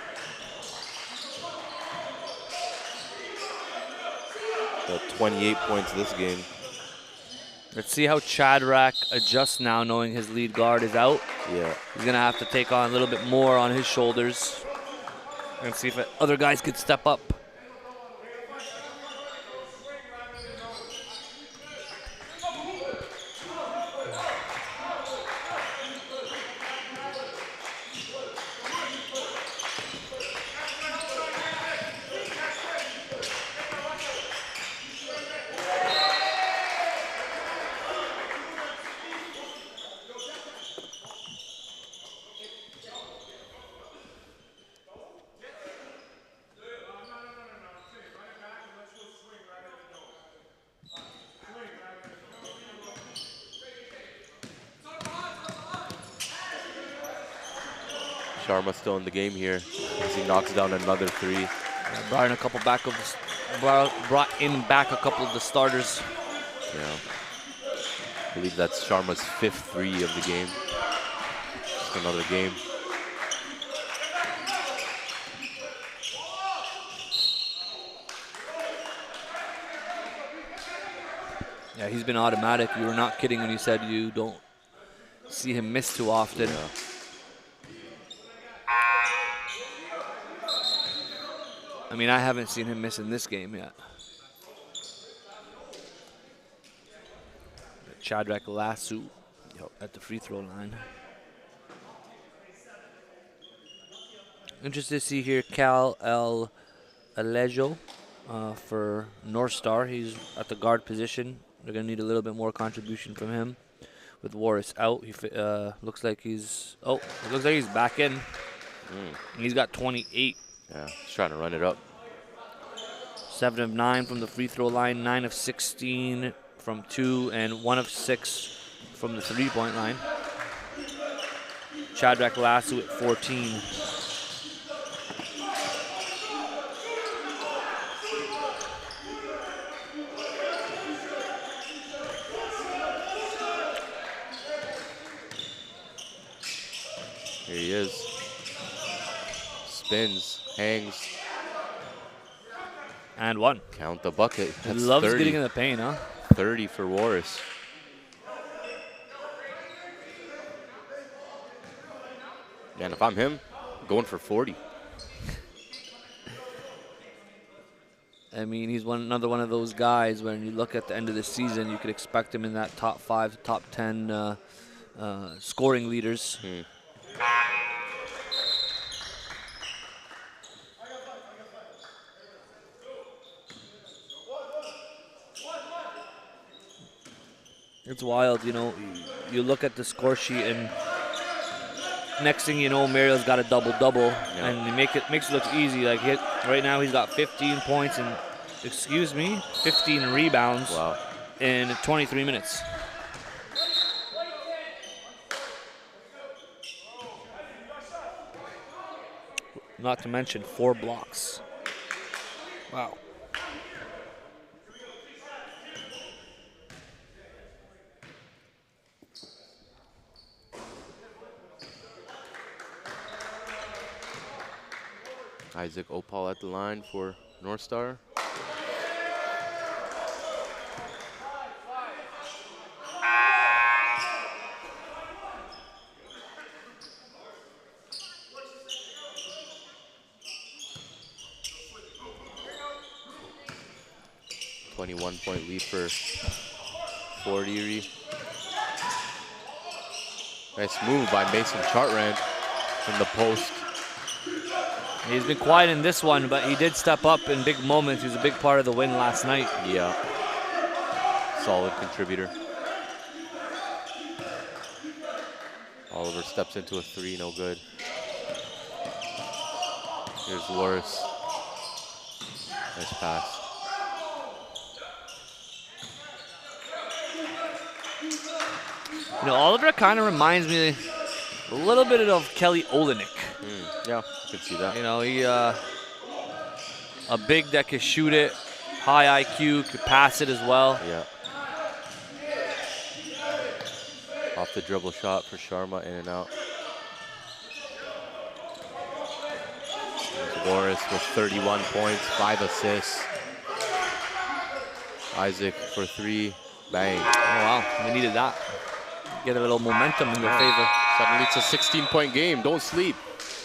Got 28 points this game. Let's see how Shadrach adjusts now, knowing his lead guard is out. Yeah. He's going to have to take on a little bit more on his shoulders and see if other guys could step up. Sharma still in the game here as he knocks down another three. Brought in a couple back of a couple of the starters. Yeah. I believe that's Sharma's 5th three of the game. Just another game. Yeah, he's been automatic. You were not kidding when you said you don't see him miss too often. Yeah. I mean, I haven't seen him miss in this game yet. Shadrach Lasso at the free throw line. Interested to see here Cal El Alejo for North Star. He's at the guard position. They're going to need a little bit more contribution from him. With Warris out, he looks like he's back in. And he's got 28. Yeah, he's trying to run it up. 7 of 9 from the free throw line, 9 of 16 from 2, and 1 of 6 from the 3-point line. Shadrach Lasso at 14. Here he is. Spins, hangs. And 1. Count the bucket. He That's loves 30. getting in the paint, huh? 30 for Warris. Man, if I'm him, I'm going for 40. I mean, he's another one of those guys when you look at the end of the season, you could expect him in that top 5, top 10 scoring leaders. It's wild, you know. You look at the score sheet, and next thing you know, Mario's got a double-double, and makes it look easy. Like right now, he's got 15 points and 15 rebounds in 23 minutes. Not to mention 4 blocks. Wow. Isaac Opal at the line for North Star. .1 lead for Fort Erie. Nice move by Mason Chartrand from the post. He's been quiet in this one, but he did step up in big moments. He was a big part of the win last night. Yeah. Solid contributor. Oliver steps into a 3, no good. Here's Loris. Nice pass. You know, Oliver kind of reminds me a little bit of Kelly Olynyk. Yeah, I can see that. You know, he a big that can shoot it, high IQ, could pass it as well. Yeah. Off the dribble shot for Sharma, in and out. There's Loris with 31 points, 5 assists. Isaac for 3, bang. Oh wow, they needed that. Get a little momentum in their favor. Suddenly it's a 16-point game. Don't sleep.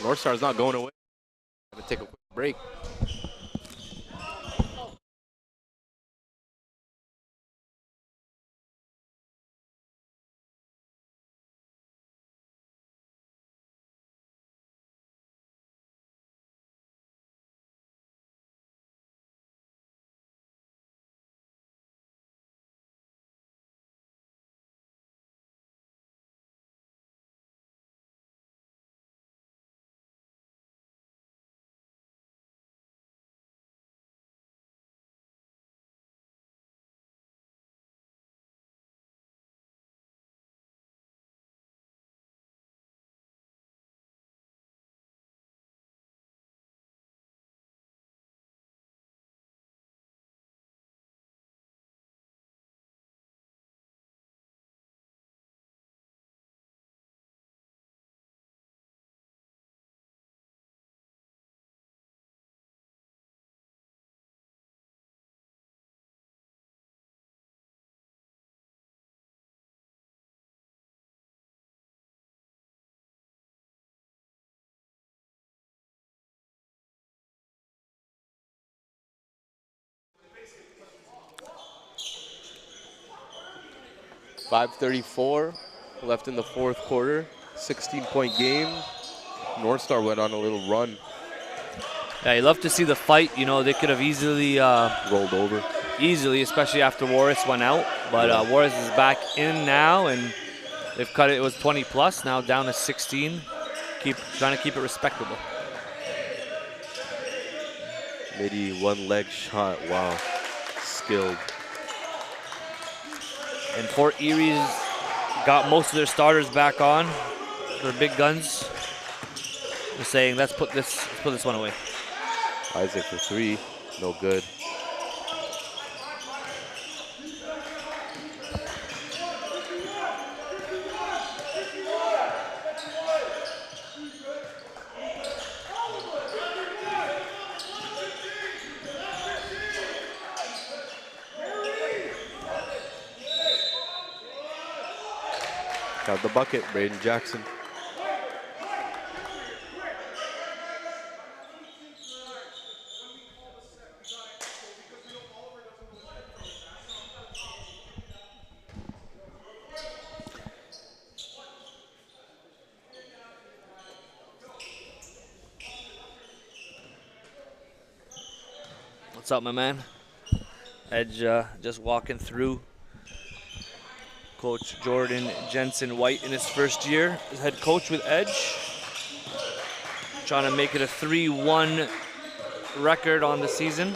North Star's not going away. Gotta take a quick break. .534 left in the fourth quarter. 16-point game. North Star went on a little run. Yeah, you love to see the fight. You know, they could have easily rolled over. Easily, especially after Warris went out. But Warris is back in now, and they've cut it. It was 20 plus, now down to 16. Trying to keep it respectable. Maybe one leg shot. Wow, skilled. And Fort Erie's got most of their starters back on. Their big guns. They're saying, let's put this one away. Isaac for 3, no good. Got the bucket, Braden Jackson. What's up, my man? Edge just walking through. Coach Jordan Jensen White in his first year as head coach with Edge. Trying to make it a 3-1 record on the season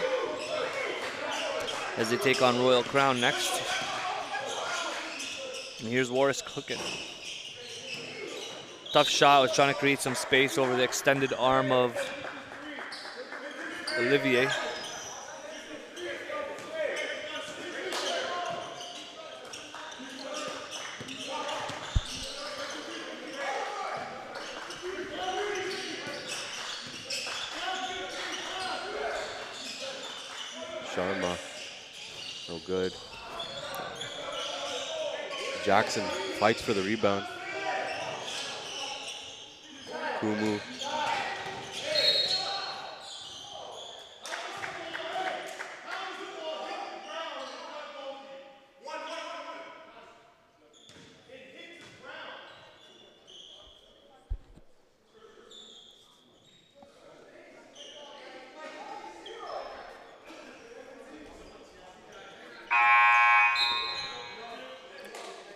as they take on Royal Crown next. And here's Warris cooking. Tough shot, was trying to create some space over the extended arm of Olivier. Sharma, no good. Jackson fights for the rebound. Kumu.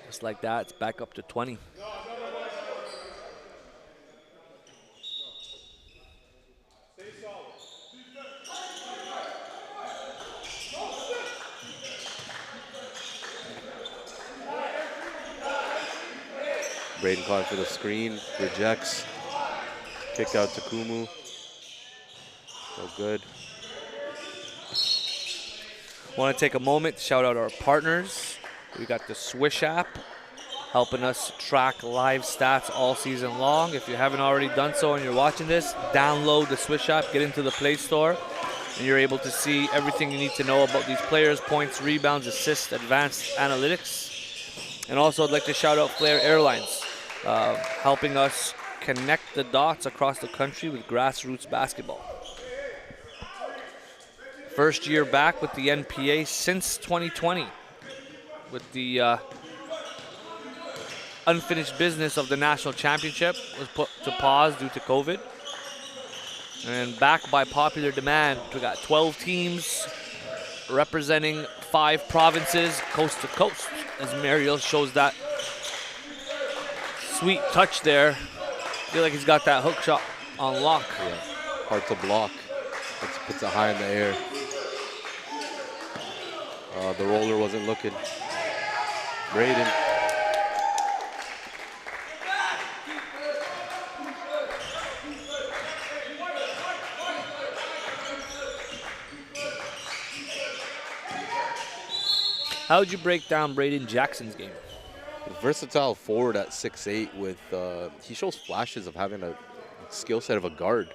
Just like that, it's back up to 20. Braden calling for the screen, rejects. Kick out to Kumu. So good. Want to take a moment to shout out our partners. We got the Swish app helping us track live stats all season long. If you haven't already done so and you're watching this, download the Swish app, get into the Play Store, and you're able to see everything you need to know about these players: points, rebounds, assists, advanced analytics. And also, I'd like to shout out Flair Airlines, helping us connect the dots across the country with grassroots basketball. First year back with the NPA since 2020, with the unfinished business of the national championship was put to pause due to COVID. And back by popular demand, we got 12 teams representing 5 provinces coast to coast, as Mariel shows that sweet touch there. I feel like he's got that hook shot on lock. Yeah. Hard to block. Puts it high in the air. The roller wasn't looking. Braden. How would you break down Braden Jackson's game? Versatile forward at 6'8" with, he shows flashes of having a skill set of a guard.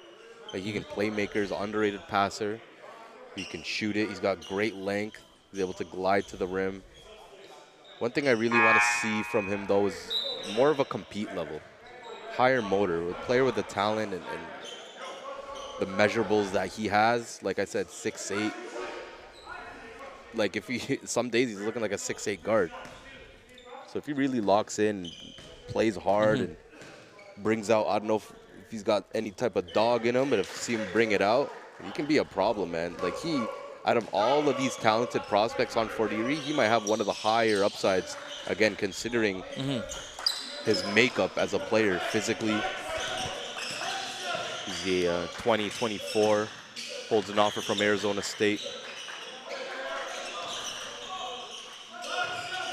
Like he can playmakers, underrated passer. He can shoot it. He's got great length. He's able to glide to the rim. One thing I really want to see from him, though, is more of a compete level. Higher motor. A player with the talent and the measurables that he has. Like I said, 6'8". Like if he, some days he's looking like a 6'8" guard. So if he really locks in, plays hard, and brings out, I don't know if he's got any type of dog in him, but if you see him bring it out, he can be a problem, man. Like out of all of these talented prospects on Fort Erie, he might have one of the higher upsides, again, considering his makeup as a player physically. He's a 24, holds an offer from Arizona State.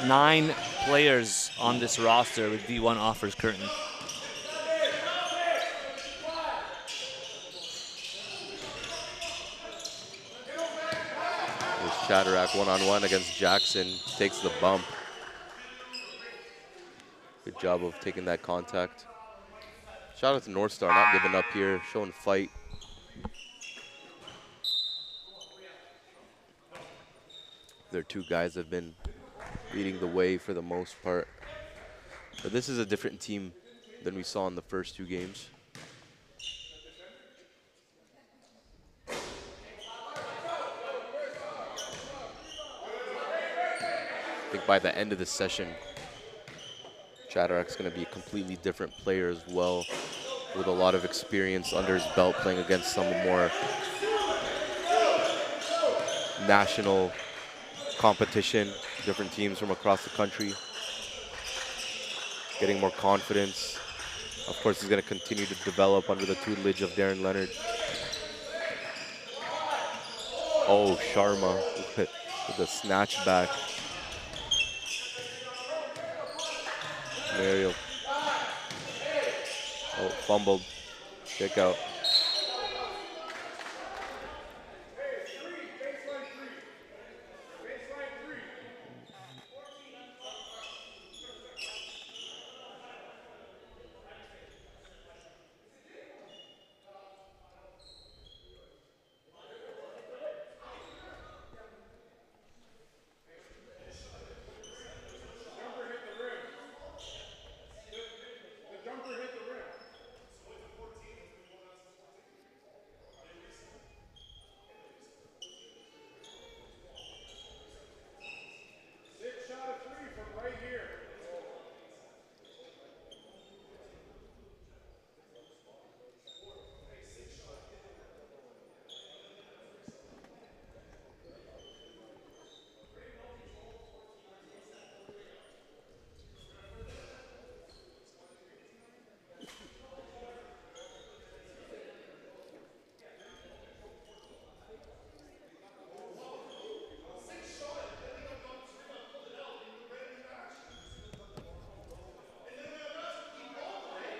9 players on this roster with D1 offers currently. There's Shadrack one-on-one against Jackson. Takes the bump. Good job of taking that contact. Shout out to North Star, not giving up here, showing fight. Their 2 guys have been leading the way for the most part. But this is a different team than we saw in the first 2 games. I think by the end of the session, Shadrack's going to be a completely different player as well, with a lot of experience under his belt, playing against some more national competition, different teams from across the country. Getting more confidence. Of course, he's going to continue to develop under the tutelage of Darren Leonard. Oh, Sharma with the snatch back. Mariel. Oh, fumbled. Kick out.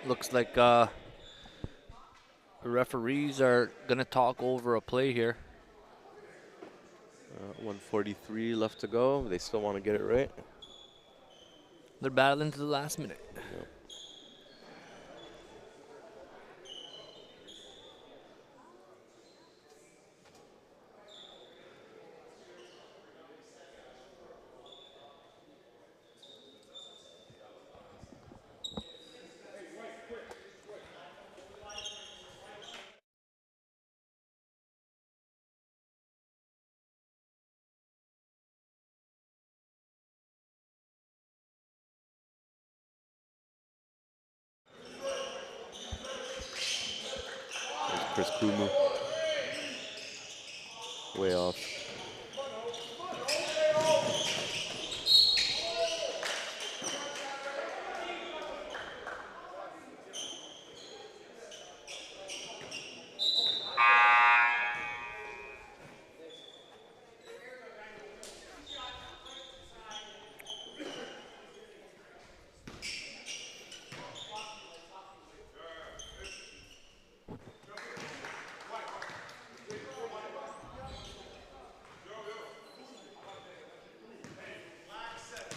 Looks like the referees are going to talk over a play here. 1:43 left to go. They still want to get it right. They're battling to the last minute. Yep. There's Chris Kumu. Way off.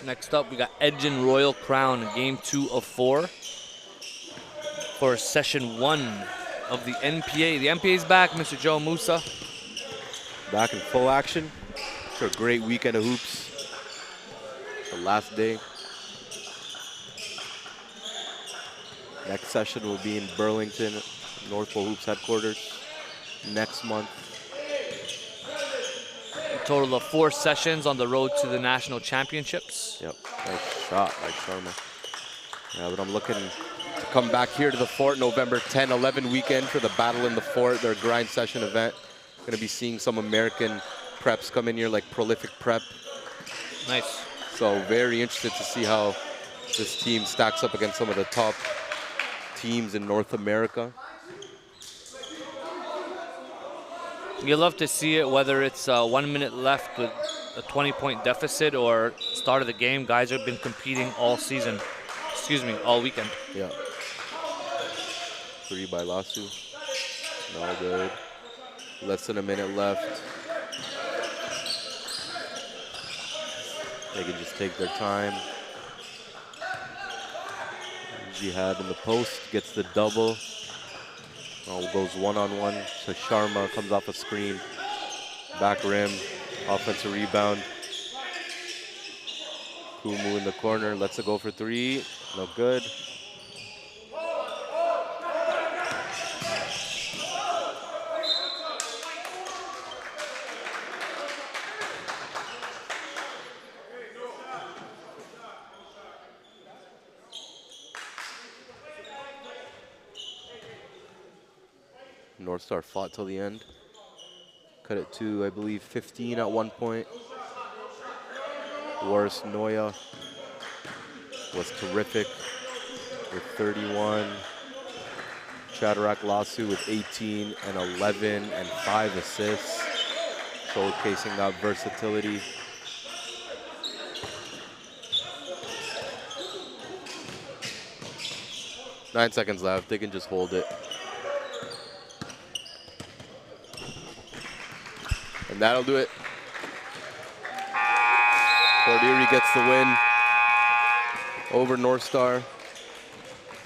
Next up, we got Edge and Royal Crown, game 2 of 4 for session 1 of the NPA. The NPA is back, Mr. Joe Musa. Back in full action. After a great weekend of hoops. The last day. Next session will be in Burlington, North Pole Hoops headquarters next month. A total of 4 sessions on the road to the national championships. Yep, nice shot by Sharma. Yeah, but I'm looking to come back here to the fort November 10-11 weekend for the Battle in the Fort, their grind session event. Going to be seeing some American preps come in here, like Prolific Prep. Nice. So very interested to see how this team stacks up against some of the top teams in North America. You love to see it, whether it's 1 minute left with a 20-point deficit or start of the game. Guys have been competing all season. All weekend. Yeah. 3 by Lasu. No good. Less than a minute left. They can just take their time. Jihad in the post gets the double. Oh, goes one-on-one to Sharma, comes off a screen. Back rim, offensive rebound. Kumu in the corner, lets it go for 3. No good. North Star fought till the end. Cut it to, I believe, 15 at one point. Boris Noya was terrific with 31. Shadrach Lasu with 18 and 11 and 5 assists, showcasing that versatility. Nine seconds left, they can just hold it. And that'll do it. Fort Erie gets the win over North Star.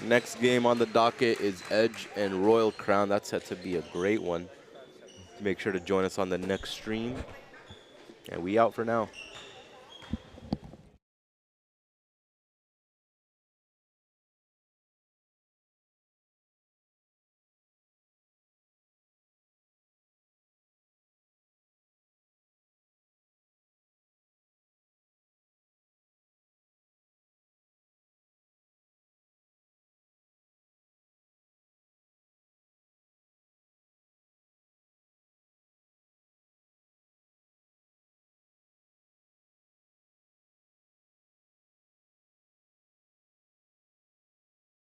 Next game on the docket is Edge and Royal Crown. That's set to be a great one. Make sure to join us on the next stream. And we out for now.